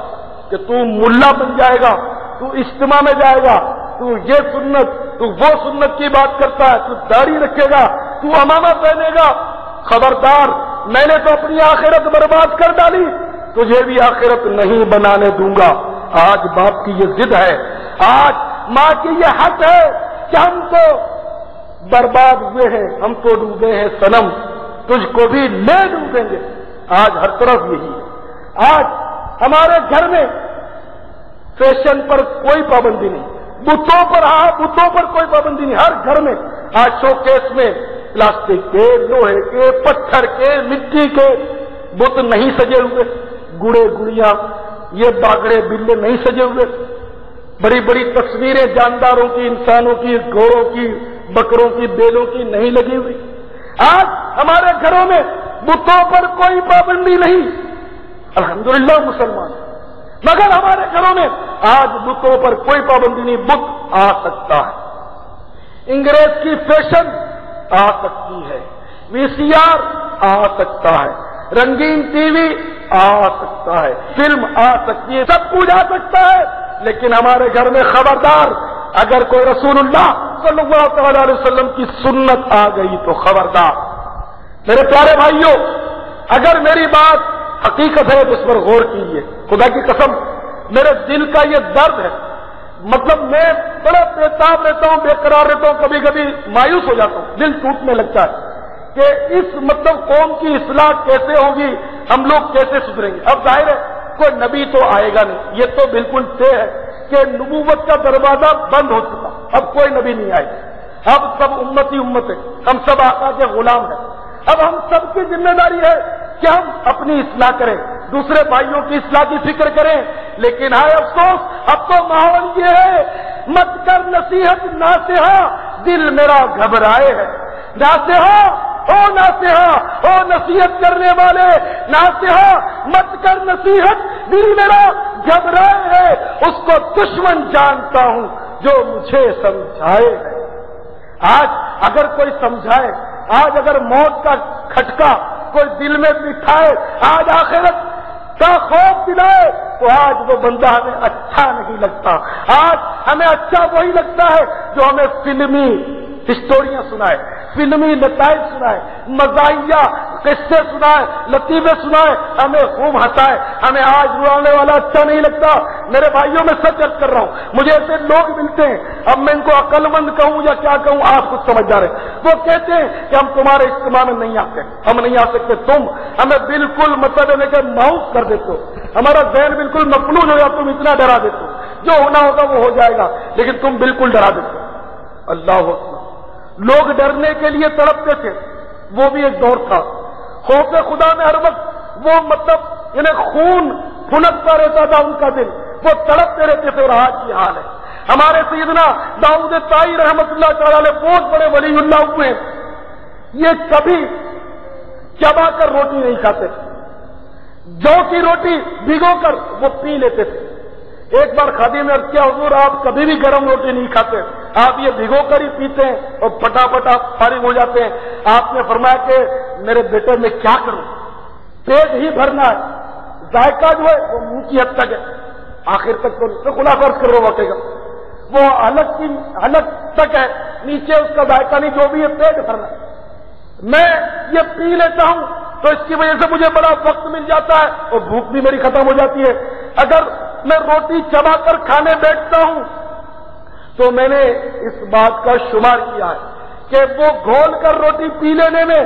کہ تو ملا بن جائے گا, تو اجتماع میں جائے گا, تو یہ سنت تو وہ سنت کی بات کرتا ہے, تو داڑھی رکھے گا, تو امامہ پہنے گا, خبردار میں نے تو اپنی آخرت برباد کر ڈالی, تجھے بھی آخرت نہیں بنانے دوں گا. آج باپ کی یہ ضد ہے, آج ماں کی یہ حق ہے کہ ہم تو برباد ہوئے ہیں, ہم تو ڈوبے ہیں صنم, تجھ کو بھی لے ڈوبیں گے. آج ہر طرف یہی ہے. آج ہمارے گھر میں فیشن پر کوئی پابندی نہیں, بتوں پر بتوں پر کوئی پابندی نہیں. ہر گھر میں آج شو کیس میں پلاسٹک کے, لوہے کے, پتھر کے, مٹی کے بت نہیں سجے ہوئے, گڑے گڑیاں یہ باگڑے بلے نہیں سجے ہوئے, بڑی بڑی تصویریں جانداروں کی, انسانوں کی, گھوڑوں کی, بکروں کی, بیلوں کی نہیں لگی ہوئی. آج ہمارے گھروں میں بتوں پر کوئی پابندی نہیں، الحمدللہ مسلمان، مگر ہمارے گھروں میں آج بتوں پر کوئی پابندی نہیں، بت آ سکتا ہے، انگریز کی فیشن آ سکتی ہے، وی سی آر آ سکتا ہے، رنگین ٹی وی آ سکتا ہے، فلم آ سکتی ہے، سب کچھ آ سکتا ہے، لیکن ہمارے گھر میں خبردار، اگر کوئی رسول اللہ صلی اللہ تعالی علیہ وسلم کی سنت آ گئی تو خبردار۔ میرے پیارے بھائیوں، اگر میری بات حقیقت ہے تو اس پر غور کیجیے، خدا کی قسم میرے دل کا یہ درد ہے، مطلب میں بڑا بےتاب رہتا ہوں، بے قرار رہتا ہوں، کبھی کبھی مایوس ہو جاتا ہوں، دل ٹوٹنے لگتا ہے کہ اس مطلب قوم کی اصلاح کیسے ہوگی، ہم لوگ کیسے سدھریں گے۔ اب ظاہر ہے کوئی نبی تو آئے گا نہیں، یہ تو بالکل طے ہے کہ نبوت کا دروازہ بند ہو چکا، اب کوئی نبی نہیں آئے گا، اب سب امت ہی امت ہے، ہم سب آقا کے غلام ہیں۔ اب ہم سب کی ذمہ داری ہے کہ ہم اپنی اصلاح کریں، دوسرے بھائیوں کی اصلاح کی فکر کریں، لیکن ہائے افسوس اب تو ماحول یہ ہے، مت کر نصیحت ناصحہ دل میرا گھبرائے ہے، ناصحہ او ناصحہ او نصیحت کرنے والے ناصحہ مت کر نصیحت دل میرا گھبرائے ہے، اس کو دشمن جانتا ہوں جو مجھے سمجھائے ہے۔ آج اگر کوئی سمجھائے، آج اگر موت کا کھٹکا کوئی دل میں بٹھائے، آج آخرت کا خوف دلائے، تو آج وہ بندہ ہمیں اچھا نہیں لگتا، آج ہمیں اچھا وہی لگتا ہے جو ہمیں فلمی ہسٹوریاں سنائے، فلمی نتائج سنائے، مزاحیہ قصے سنائے، لطیفے سنائے، ہمیں خوب ہنسائے، ہمیں آج رلانے والا اچھا نہیں لگتا۔ میرے بھائیوں میں سچ عرض کر رہا ہوں، مجھے ایسے لوگ ملتے ہیں، اب میں ان کو عقل مند کہوں یا کیا کہوں، آپ کچھ سمجھ جا رہے ہیں، وہ کہتے ہیں کہ ہم تمہارے اجتماع میں نہیں آتے، ہم نہیں آ سکتے، تم ہمیں بالکل مطلب ہے کہ ماؤس کر دیتے ہو، ہمارا ذہن بالکل مفلوج ہو جاتا، تم اتنا ڈرا دیتے ہو، جو ہونا ہوگا وہ ہو جائے گا، لیکن تم بالکل ڈرا دیتے ہو۔ اللہ اکبر، لوگ ڈرنے کے لیے تڑپتے تھے، وہ بھی ایک دور تھا، خوف خدا میں ہر وقت وہ مطلب انہیں خون پھنکتا رہتا تھا ان کا دل، وہ تڑپتے رہتے تھے، اور آج یہ حال ہے۔ ہمارے سیدنا داؤد طائی رحمت اللہ تعالی علیہ بہت بڑے ولی اللہ ہوئے، یہ کبھی چبا کر روٹی نہیں کھاتے تھے، جو کی روٹی بھگو کر وہ پی لیتے تھے۔ ایک بار خادم نے عرض کیا، حضور آپ کبھی بھی گرم روٹی نہیں کھاتے، آپ یہ بھگو کر ہی پیتے ہیں اور پٹافٹ آپ فارغ ہو جاتے ہیں۔ آپ نے فرمایا کہ میرے بیٹے میں کیا کروں، پیٹ ہی بھرنا ہے، ذائقہ جو ہے وہ منہ کی حد تک ہے، آخر تک تو خلا فرض کر رہا واقعہ وہ حلق تک ہے، نیچے اس کا ذائقہ نہیں، جو بھی ہے پیٹ بھرنا ہے۔ میں یہ پی لیتا ہوں تو اس کی وجہ سے مجھے بڑا وقت مل جاتا ہے اور بھوک بھی میری ختم ہو جاتی ہے۔ اگر میں روٹی چبا کر کھانے بیٹھتا ہوں تو میں نے اس بات کا شمار کیا ہے کہ وہ گھول کر روٹی پی لینے میں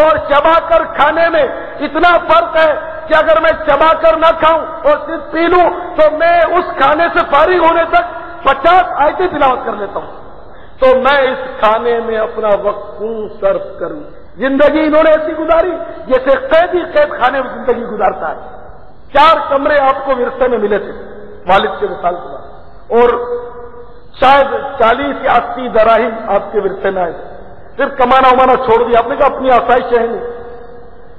اور چبا کر کھانے میں اتنا فرق ہے کہ اگر میں چبا کر نہ کھاؤں اور صرف پی لوں تو میں اس کھانے سے فارغ ہونے تک 50 آیتیں تلاوت کر لیتا ہوں۔ تو میں اس کھانے میں اپنا وقت کیوں صرف کروں؟ زندگی انہوں نے ایسی گزاری جیسے قیدی قید خانے میں زندگی گزارتا ہے۔ 4 کمرے آپ کو ورثے میں ملے تھے والد کے وصال کے بعد، اور شاید 40 یا 80 دراہم آپ کے ورثے میں آئے، صرف کمانا ومانا چھوڑ دیا آپ نے، کہا اپنی آسائش ہے نہیں،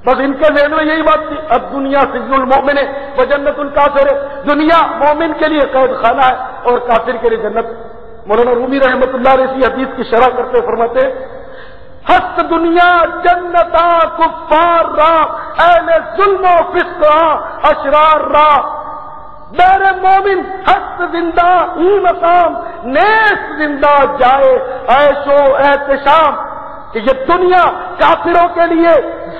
بس ان کے ذہن میں یہی بات تھی، اب دنیا سجن المؤمن و جنت الکافر، دنیا مومن کے لیے قید خانہ ہے اور کافر کے لیے جنت۔ مولانا رومی رحمت اللہ علیہ اسی حدیث کی شرح کرتے فرماتے، ہست دنیا جنتا کفار را اہل ظلم و فسق اشرار را، میرے مومن ہست زندہ ہی مقام نیس زندہ جائے عیش و احتشام، کہ یہ دنیا کافروں کے لیے،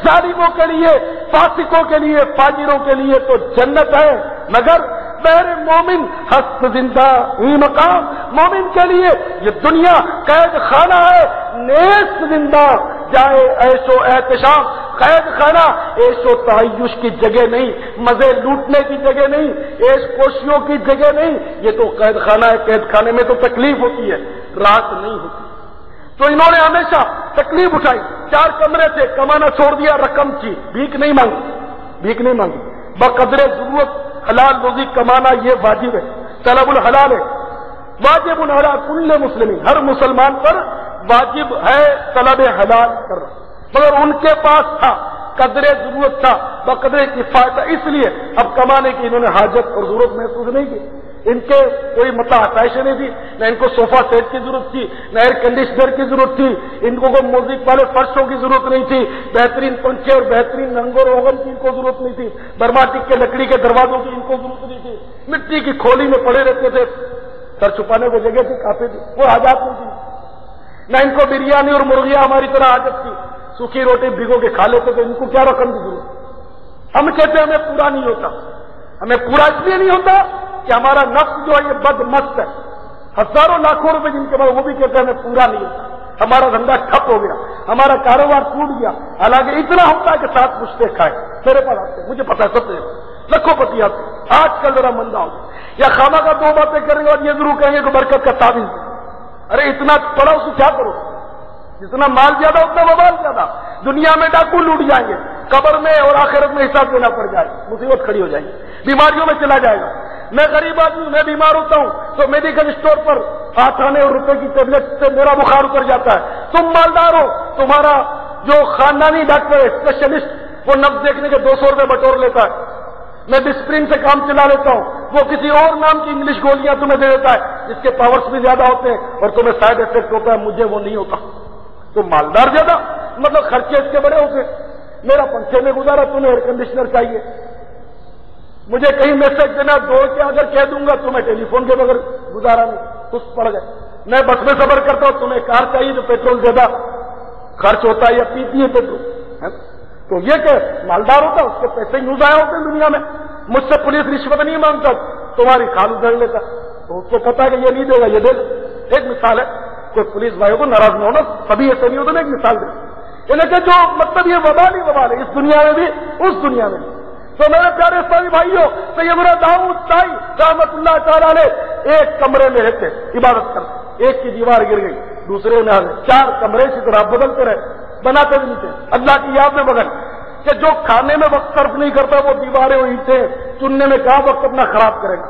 ظالموں کے لیے، فاسقوں کے لیے، فاجروں کے لیے تو جنت ہے، مگر میرے مومن ہست زندہ ہی مقام، مومن کے لیے یہ دنیا قید خانہ ہے، نیس زندہ جائے عیش و احتشام، قید خانہ عیش و تعیش کی جگہ نہیں، مزے لوٹنے کی جگہ نہیں، عیش کوشیوں کی جگہ نہیں، یہ تو قید خانہ ہے، قید خانے میں تو تکلیف ہوتی ہے، راحت نہیں ہوتی۔ تو انہوں نے ہمیشہ تکلیف اٹھائی، 4 کمرے تھے، کمانا چھوڑ دیا، رقم کی بھیک نہیں مانگی، بقدر ضرورت حلال روزی کمانا یہ واجب ہے، طلب الحلال ہے، واجب علی کل مسلم، ہر مسلمان پر واجب ہے طلب حلال کرنا، مگر ان کے پاس تھا قدر ضرورت تھا، بقدر کفایت تھا، اس لیے اب کمانے کی انہوں نے حاجت اور ضرورت محسوس نہیں کی. ان کے کوئی آسائشیں نہیں تھی، نہ ان کو صوفہ سیٹ کی ضرورت تھی، نہ ایئر کنڈیشنر کی ضرورت تھی، ان کو کوئی میوزک والے فرشوں کی ضرورت نہیں تھی، بہترین پنکھے اور بہترین ننگور اوون کی ان کو ضرورت نہیں تھی، برماٹک کے لکڑی کے دروازوں کی ان کو ضرورت نہیں تھی، مٹی کی کھولی میں پڑے رہتے تھے، سر چھپانے کو جگہ تھی کافی تھی، وہ حاجات نہیں تھی. نہ ان کو بریانی اور مرغیاں ہماری طرح حاجت تھی، سوکھی روٹی بھگو کے کھا لیتے تھے، ان کو کیا رقم کی ضرورت. ہم کہتے ہیں ہمیں پورا نہیں ہوتا، ہمیں پورا اس لیے نہیں ہوتا کہ ہمارا نفس جو ہے یہ بد مست ہے. ہزاروں لاکھوں روپے جن کے بعد وہ بھی کہتے ہیں ہمیں پورا نہیں ہوتا، ہمارا دھندا ٹھپ ہو گیا، ہمارا کاروبار ٹوٹ گیا. حالانکہ اتنا ہوتا ہے کہ ساتھ پوچھتے کھائے میرے پاس آتے ہیں، مجھے پتا ہے سب سے لکھوں پتی آتے. آج کل ذرا مندہ ہو گیا، یا خامہ کا دو باتیں کریں گے اور یہ ضرور کہیں گے کہ برکت کا تعویذ. ارے اتنا پڑا اس کو کیا کرو، جتنا مال زیادہ اتنا وبال زیادہ. دنیا میں ڈاکو لوٹ جائیں گے، قبر میں اور آخرت میں حساب دینا پڑ جائے، مصیبت کھڑی ہو جائے گی، بیماریوں میں چلا جائے گا. میں غریب آدمی، میں بیمار ہوتا ہوں تو میڈیکل اسٹور پر 8 آنے اور روپے کی ٹیبلٹ سے میرا بخار اتر جاتا ہے. تم مالدار ہو، تمہارا جو خاندانی ڈاکٹر ہے اسپیشلسٹ وہ نبض دیکھنے کے 200 روپے بٹور لیتا ہے. میں ڈسپرین سے کام چلا لیتا ہوں، وہ کسی اور نام کی انگلش گولیاں تمہیں دے دیتا ہے جس کے پاورز بھی زیادہ ہوتے ہیں اور تمہیں سائڈ افیکٹ ہوتا ہے، مجھے وہ نہیں ہوتا. تو مالدار زیادہ، مطلب خرچے اس کے بڑے ہوتے. میرا پنکھے میں گزارا، تمہیں ایئر کنڈیشنر چاہیے. مجھے کہیں میسج دینا دوڑ کے اگر کہہ دوں گا تمہیں ٹیلی فون کے بغیر گزارا نہیں، سست پڑ گئے. میں بس میں سفر کرتا ہوں، تمہیں کار چاہیے جو پیٹرول زیادہ خرچ ہوتا ہے یا پیتی ہے پیٹرول. تو یہ کہ مالدار ہوتا اس کے پیسے یوں ضائع ہوتے ہیں دنیا میں. مجھ سے پولیس رشوت نہیں مانگتا، تمہاری کھال ادھر لیتا، تو اس کو پتا کہ یہ نہیں دے گا یہ دے گا. ایک مثال ہے، کوئی پولیس بھائی کو ناراض نہ ہونا، سبھی ایسے نہیں ہوتے نا، ایک مثال دے. لیکن جو مطلب یہ وبال ہی وبال ہے، اس دنیا میں بھی اس دنیا میں بھی. تو میرے پیارے اسلامی بھائیوں، سیدنا داؤد طائی رحمت اللہ تعالیٰ نے ایک کمرے میں رہتے عبادت کرتے، ایک کی دیوار گر گئی، دوسرے میں آ گئے، 4 کمرے اسی طرح بدلتے رہے، بناتے بھی نہیں تھے اللہ کی یاد میں مگن کہ جو کھانے میں وقت صرف نہیں کرتا وہ دیواریں اور اینٹیں چننے میں کہاں وقت اپنا خراب کرے گا.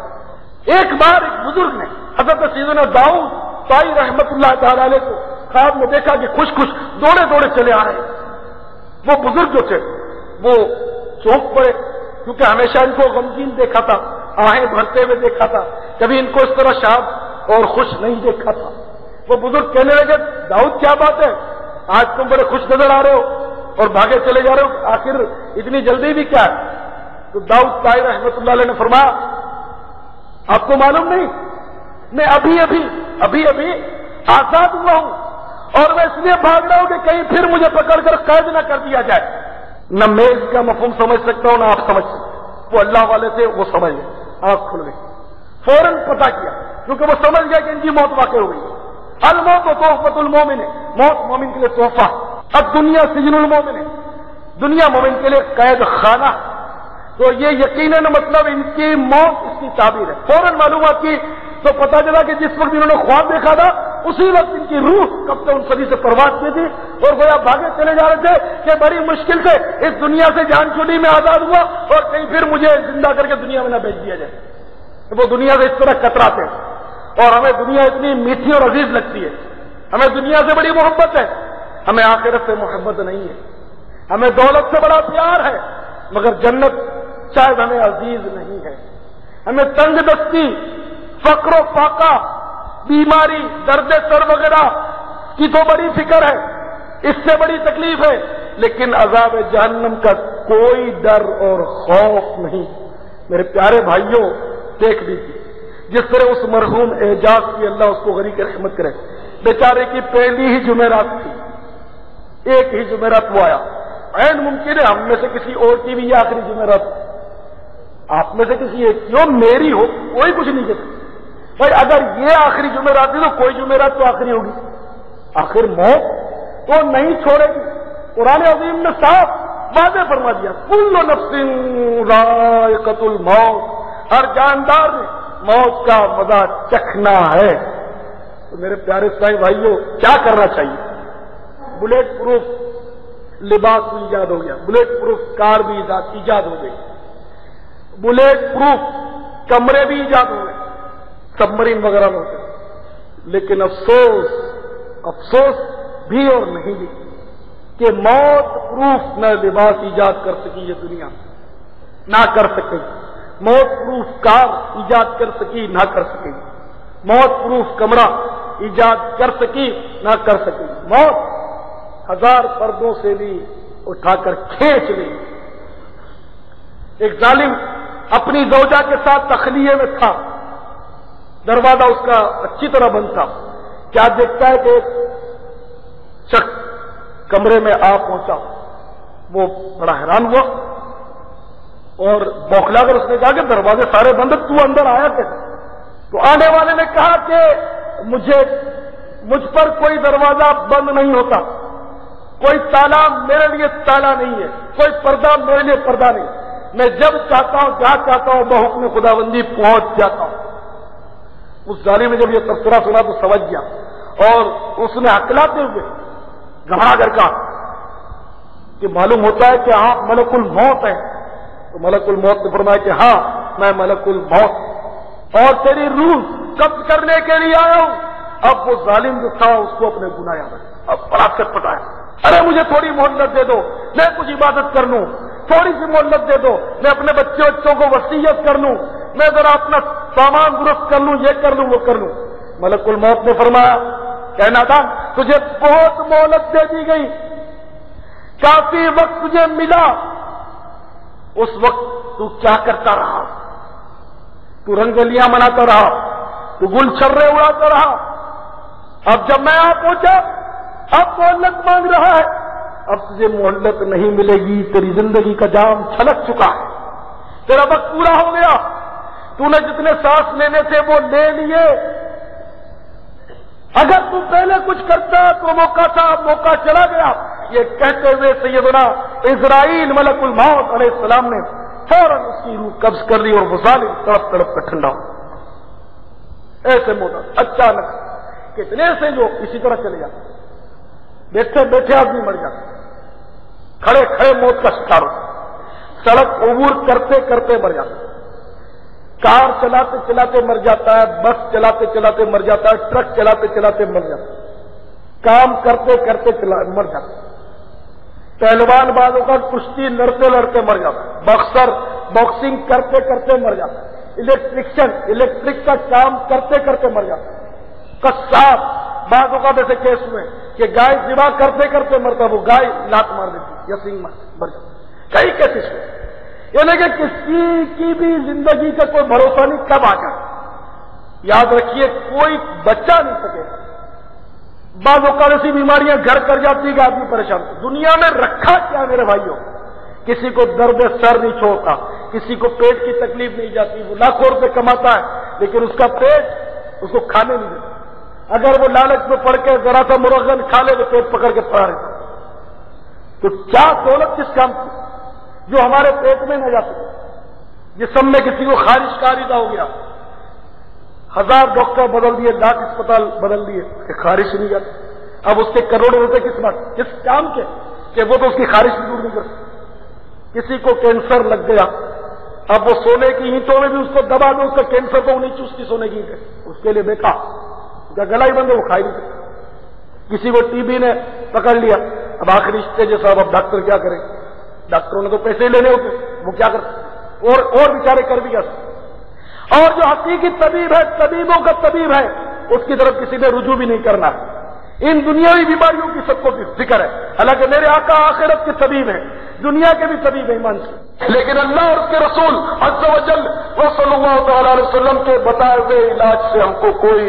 ایک بار ایک بزرگ نے حضرت سیدنا داؤد طائی رحمت اللہ تعالیٰ علیہ کو خواب میں دیکھا کہ خوش خوش دوڑے دوڑے چلے آ رہے ہیں. وہ بزرگ جو تھے وہ چونک پڑے، کیونکہ ہمیشہ ان کو غمگین دیکھا تھا، آہیں بھرتے ہوئے دیکھا تھا، کبھی ان کو اس طرح شاد اور خوش نہیں دیکھا تھا. وہ بزرگ کہنے لگے داؤد کیا بات ہے، آج تم بڑے خوش نظر آ رہے ہو اور بھاگے چلے جا رہے ہو، آخر اتنی جلدی بھی کیا ہے؟ تو داؤد طائی رحمت اللہ علیہ نے فرمایا آپ کو معلوم نہیں، میں ابھی ابھی آزاد ہوا ہوں اور میں اس لیے بھاگ رہا ہوں کہ کہیں پھر مجھے پکڑ کر قید نہ کر دیا جائے. نہ میں اس کا مفہوم سمجھ سکتا ہوں نہ آپ سمجھ سکتے. وہ اللہ والے تھے، وہ سمجھ گئے، آنکھ کھل گئی، فوراً پتہ کیا، کیونکہ وہ سمجھ گیا کہ ان کی موت واقع ہو گئی. الموت تحفۃ المومن، موت مومن کے لیے تحفہ. اب دنیا سجن المومن ہے، دنیا مومن کے لیے قید خانہ. تو یہ یقیناً مطلب ان کی موت اس کی تعبیر ہے. فوراً معلومات کی تو پتا چلا کہ جس وقت انہوں نے خواب دیکھا تھا اسی وقت ان کی روح کب سے ان سبھی سے پرواز کی تھی اور گویا بھاگے چلے جا رہے تھے کہ بڑی مشکل سے اس دنیا سے جان چھوٹی میں آزاد ہوا اور کہیں پھر مجھے زندہ کر کے دنیا میں نہ بھیج دیا جائے. وہ دنیا سے اس طرح کتراتے اور ہمیں دنیا اتنی میٹھی اور عزیز لگتی ہے، ہمیں دنیا سے بڑی محبت ہے، ہمیں آخرت سے محبت نہیں ہے. ہمیں دولت سے بڑا پیار ہے مگر جنت شاید ہمیں عزیز نہیں ہے. ہمیں تنگ دستی، فقر و فاقہ، بیماری، درد سر وغیرہ کی تو بڑی فکر ہے، اس سے بڑی تکلیف ہے، لیکن عذاب جہنم کا کوئی ڈر اور خوف نہیں. میرے پیارے بھائیوں دیکھ لیجیے جس طرح اس مرحوم اعجاز کی اللہ اس کو غریق رحمت کرے، بیچارے کی پہلی ہی جمعرات تھی، ایک ہی جمعرات وہ آیا. عین ممکن ہے ہم میں سے کسی اور کی بھی یہ آخری جمعرات، آپ میں سے کسی ایک کی ہو، میری ہو، کوئی کچھ نہیں کہتا. بھائی اگر یہ آخری جمعرات تھی تو کوئی جمعرات تو آخری ہوگی. آخر موت تو نہیں چھوڑے گی. قرآن عظیم نے صاف واضح فرما دیا کل نفس ذائقۃ الموت، ہر جاندار نے موت کا مزہ چکھنا ہے. تو میرے پیارے اسلامی بھائیوں کیا کرنا چاہیے؟ بلیٹ پروف لباس بھی ایجاد ہو گیا، بلیٹ پروف کار بھی ایجاد ہو گئی، بلیٹ پروف کمرے بھی ایجاد ہو گئے، سبمرین وغیرہ میں ہوتے، لیکن افسوس بھی اور نہیں بھی. کہ موت پروف نہ لباس ایجاد کر سکی یہ دنیا نہ کر سکے، موت پروف کار ایجاد کر سکی نہ کر سکے، موت پروف کمرہ ایجاد کر سکی نہ کر سکے، موت 1000 پردوں سے بھی اٹھا کر کھینچ لی۔ ایک ظالم اپنی زوجہ کے ساتھ تخلیے میں تھا، دروازہ اس کا اچھی طرح بند تھا، کیا دیکھتا ہے کہ ایک شخص کمرے میں آ پہنچا، وہ بڑا حیران ہوا اور بوکھلا کر اس نے کہا کہ دروازے سارے بند، تو اندر آیا کیسے؟ تو آنے والے نے کہا کہ مجھ پر کوئی دروازہ بند نہیں ہوتا، کوئی تالا میرے لیے تالا نہیں ہے، کوئی پردہ میرے لیے پردہ نہیں، میں جب چاہتا ہوں جہاں چاہتا ہوں بحکم خداوندی پہنچ جاتا ہوں۔ اس ظالم نے جب یہ تذکرہ سنا تو سمجھ گیا اور اس نے ہکلاتے ہوئے گھبرا کر کہا کہ معلوم ہوتا ہے کہ ہاں ملک الموت ہے۔ تو ملک الموت نے فرمایا کہ ہاں میں ملک الموت اور تیری روح قبض کرنے کے لیے آیا ہوں۔ اب وہ ظالم جو تھا اس کو اپنے گناہ یاد آئے، اب بڑا چٹپٹایا، ارے مجھے تھوڑی مہلت دے دو، میں کچھ عبادت کر لوں، تھوڑی سی مہلت دے دو، میں اپنے بچوں کو وصیت کر لوں، میں ذرا اپنا سامان درست کر لوں، یہ کر لوں وہ کر لوں۔ ملک الموت نے فرمایا کہنا تھا تجھے بہت مہلت دے دی گئی، کافی وقت تجھے ملا، اس وقت تو کیا کرتا رہا؟ تو رنگولیاں مناتا رہا، تو گل چھرے اڑاتا رہا، اب جب میں آ پہنچا اب مہلت مانگ رہا ہے، اب تجھے مہلت نہیں ملے گی، تیری زندگی کا جام چھلک چکا ہے، تیرا وقت پورا ہو گیا، تو نے جتنے سانس لینے تھے وہ لے لیے، اگر تو پہلے کچھ کرتا تو موقع تھا، موقع چلا گیا۔ یہ کہتے ہوئے سیدنا اسرائیل ملک الموت علیہ السلام نے فوراً اس کی روح قبض کر لی اور وہ ظالم تڑپ تڑپ کر ٹھنڈا ہو۔ ایسے موت اچانک کتنے سے جو اسی طرح چلے جاتے، بیٹھے بیٹھے آدمی مر جاتا، کھڑے کھڑے موت کا شکار ہوتا، سڑک عبور کرتے کرتے مر جاتا، کار چلاتے چلاتے مر جاتا ہے، بس چلاتے چلاتے مر جاتا ہے، ٹرک چلاتے چلاتے مر جاتا ہے، کام کرتے کرتے مر جاتا ہے، پہلوان بازوں کا کشتی لڑتے لڑتے مر جاتا ہے، باکسر باکسنگ کرتے کرتے مر جاتا ہے، الیکٹریشین الیکٹرک کا کام کرتے کرتے مر جاتا ہے، قصاب بعضوں کا جیسے کیس ہوئے کہ گائے ذبح کرتے کرتے مرتا، وہ گائے لات مار دیتی یا سنگ مر جاتا، کئی کیسز ہوئے۔ یعنی کہ کسی کی بھی زندگی کا کوئی بھروسہ نہیں کب آ جائے، یاد رکھیے کوئی بچہ نہیں سکے، بعض اوقات ایسی بیماریاں گھر کر جاتی کہ آدمی پریشان۔ دنیا میں رکھا کیا میرے بھائیوں؟ کسی کو درد سر نہیں چھوڑتا، کسی کو پیٹ کی تکلیف نہیں جاتی، وہ لاکھوں روپے کماتا ہے لیکن اس کا پیٹ اس کو کھانے نہیں دیتا، اگر وہ لالچ میں پڑ کے ذرا سا مرغن کھا لے تو پیٹ پکڑ کے پڑا رہتا۔ تو کیا دولت کس کام کی جو ہمارے پیٹ میں نہ جا سکے؟ جسم میں کسی کو خارش کا عارضہ ہو گیا، 1000 ڈاکٹر بدل دیے، لاکھ اسپتال بدل دیے کہ خارش نہیں جاتی، اب اس کے کروڑوں روپے کس کام کے کہ وہ تو اس کی خارش بھی دور نہیں کر سکتے۔ کسی کو کینسر لگ گیا، اب وہ سونے کی اینٹوں میں بھی اس کو دبا دو، اس کا کینسر تو نہیں چوستی سونے کی اینٹیں، اس کے لیے بیکار، اس کا گلا ہی بند ہے، وہ کھائی نہیں سکتا۔ کسی کو ٹی بی نے پکڑ لیا، اب آخری اسٹیج ہے صاحب، اب ڈاکٹر کیا کرے؟ ڈاکٹروں نے تو پیسے لینے ہوتے، وہ کیا کرتے اور بیچارے کر بھی کیا سکتے۔ اور جو حقیقی طبیب ہے، طبیبوں کا طبیب ہے، اس کی طرف کسی نے رجوع بھی نہیں کرنا۔ ان دنیاوی بیماریوں کی سب کو بھی فکر ہے، حالانکہ میرے آقا آخرت کے طبیب ہیں، دنیا کے بھی طبیب ہیں ایمان سے، لیکن اللہ اور اس کے رسول عز و جل صلی اللہ تعالی علیہ وسلم کے بتائے ہوئے علاج سے ہم کو کوئی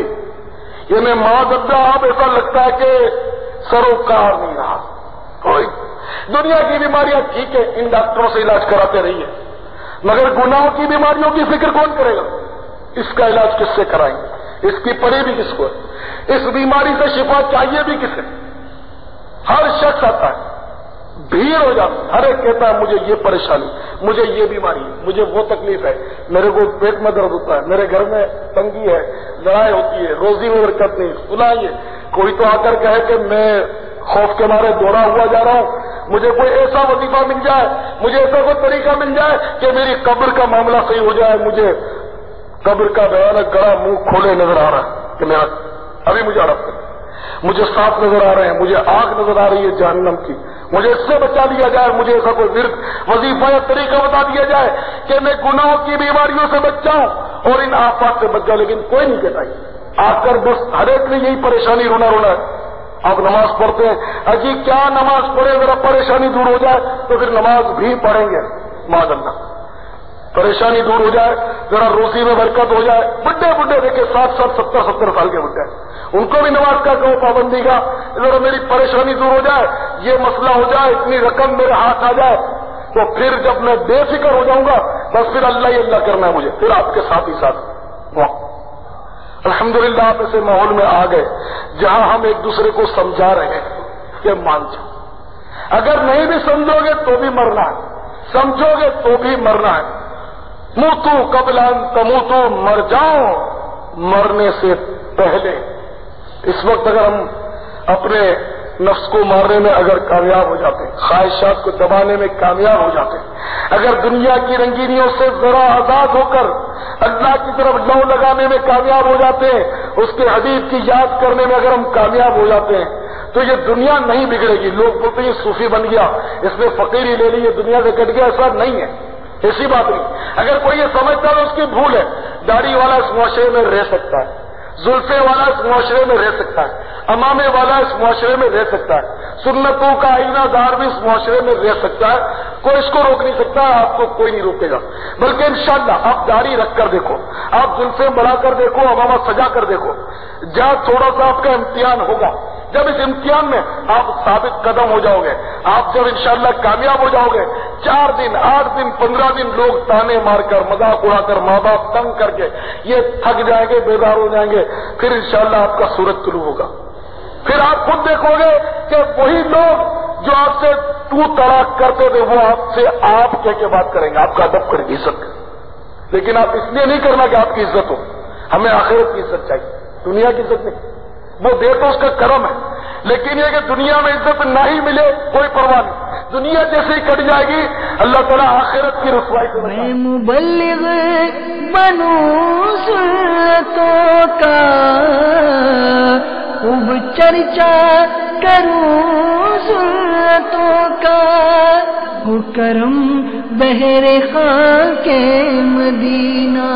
یعنی معذرہ اب ایسا لگتا ہے کہ سروکار نہیں رہا کوئی۔ دنیا کی بیماریاں ٹھیک ہے، ان ڈاکٹروں سے علاج کراتے رہیے، مگر گناہوں کی بیماریوں کی فکر کون کرے گا؟ اس کا علاج کس سے کرائیں گے؟ اس کی پڑی بھی کس کو ہے؟ اس بیماری سے شفا چاہیے بھی کسے؟ ہر شخص آتا ہے، بھیڑ ہو جاتی، ہر ایک کہتا ہے مجھے یہ پریشانی، مجھے یہ بیماری ہے، مجھے وہ تکلیف ہے، میرے کو پیٹ میں درد ہوتا ہے، میرے گھر میں تنگی ہے، لڑائی ہوتی ہے، روزی میں برکت نہیں، سنائیے۔ کوئی تو آ کر کہے کہ میں خوف کے مارے دوڑا ہوا جا رہا ہوں، مجھے کوئی ایسا وظیفہ مل جائے، مجھے ایسا کوئی طریقہ مل جائے کہ میری قبر کا معاملہ صحیح ہو جائے، مجھے قبر کا بھیانک گڑا منہ کھولے نظر آ رہا ہے کہ میرا ابھی مجھے ہڑپ کر، مجھے سانپ نظر آ رہے ہیں، مجھے آگ نظر آ رہی ہے جہنم کی، مجھے اس سے بچا دیا جائے، مجھے ایسا کوئی ورد وظیفہ یا طریقہ بتا دیا جائے کہ میں گناہوں کی بیماریوں سے بچ جاؤں اور ان آفات سے بچ جاؤں، لیکن کوئی نہیں کہتا آ کر بس ہر ایک نے یہی پریشانی رونا رونا ہے۔ آپ نماز پڑھتے ہیں، اجی کیا نماز پڑھے، ذرا پریشانی دور ہو جائے تو پھر نماز بھی پڑھیں گے، معاذ اللہ پریشانی دور ہو جائے، ذرا روزی میں برکت ہو جائے۔ بڈھے بڈھے دیکھے 60 70 سال کے بڈھے، ان کو بھی نماز کا کہو پابندی کا، ذرا میری پریشانی دور ہو جائے، یہ مسئلہ ہو جائے، اتنی رقم میرے ہاتھ آ جائے تو پھر جب میں بے فکر ہو جاؤں گا بس پھر اللہ ہی اللہ کرنا ہے مجھے، پھر آپ کے ساتھ ہی ساتھ۔ الحمدللہ آپ ایسے ماحول میں آ گئے جہاں ہم ایک دوسرے کو سمجھا رہے ہیں کہ مان جاؤ، اگر نہیں بھی سمجھو گے تو بھی مرنا ہے، سمجھو گے تو بھی مرنا ہے۔ موتو قبل ان تموتو، مر جاؤ مرنے سے پہلے۔ اس وقت اگر ہم اپنے نفس کو مارنے میں اگر کامیاب ہو جاتے ہیں، خواہشات کو دبانے میں کامیاب ہو جاتے ہیں، اگر دنیا کی رنگینیوں سے ذرا آزاد ہو کر اللہ کی طرف لو لگانے میں کامیاب ہو جاتے ہیں، اس کے حبیب کی یاد کرنے میں اگر ہم کامیاب ہو جاتے ہیں تو یہ دنیا نہیں بگڑے گی۔ لوگ بولتے ہیں یہ صوفی بن گیا، اس نے فقیری لے لی، یہ دنیا سے کٹ گیا، ایسا نہیں ہے، ایسی بات نہیں۔ اگر کوئی یہ سمجھتا ہے اس کی بھول ہے۔ داڑھی والا اس معاشرے میں رہ سکتا ہے، زلفے والا اس معاشرے میں رہ سکتا ہے، امامے والا اس معاشرے میں رہ سکتا ہے، سنتوں کا آئینہ دار بھی اس معاشرے میں رہ سکتا ہے، کوئی اس کو روک نہیں سکتا، آپ کو کوئی نہیں روکے گا۔ بلکہ انشاءاللہ آپ داڑھی رکھ کر دیکھو، آپ زلفے بڑھا کر دیکھو، امامہ سجا کر دیکھو، جہاں تھوڑا سا آپ کا امتحان ہوگا، جب اس امتحان میں آپ ثابت قدم ہو جاؤ گے، آپ جب انشاءاللہ کامیاب ہو جاؤ گے، 4 دن 8 دن 15 دن لوگ تانے مار کر مذاق اڑا کر ماں باپ تنگ کر کے یہ تھک جائیں گے، بیدار ہو جائیں گے، پھر انشاءاللہ آپ کا سورج طلوع ہوگا۔ پھر آپ خود دیکھو گے کہ وہی لوگ جو آپ سے تو تڑاک کرتے تھے وہ آپ سے آپ کہہ کے بات کریں گے، آپ کا ادب کریں گے، عزت کریں گے۔ لیکن آپ اس لیے نہیں کرنا کہ آپ کی عزت ہو، ہمیں آخرت کی عزت چاہیے، دنیا کی عزت نہیں۔ وہ دے تو اس کا کرم ہے، لیکن یہ کہ دنیا میں عزت نہ ہی ملے کوئی پرواہ نہیں، دنیا جیسے ہی کٹ جائے گی اللہ تعالیٰ آخرت کی رسوائی سے میں مبلغ بنوں سنتوں کا، خوب چرچا کروں سنتوں کا، ہو کرم بہر خاک مدینہ۔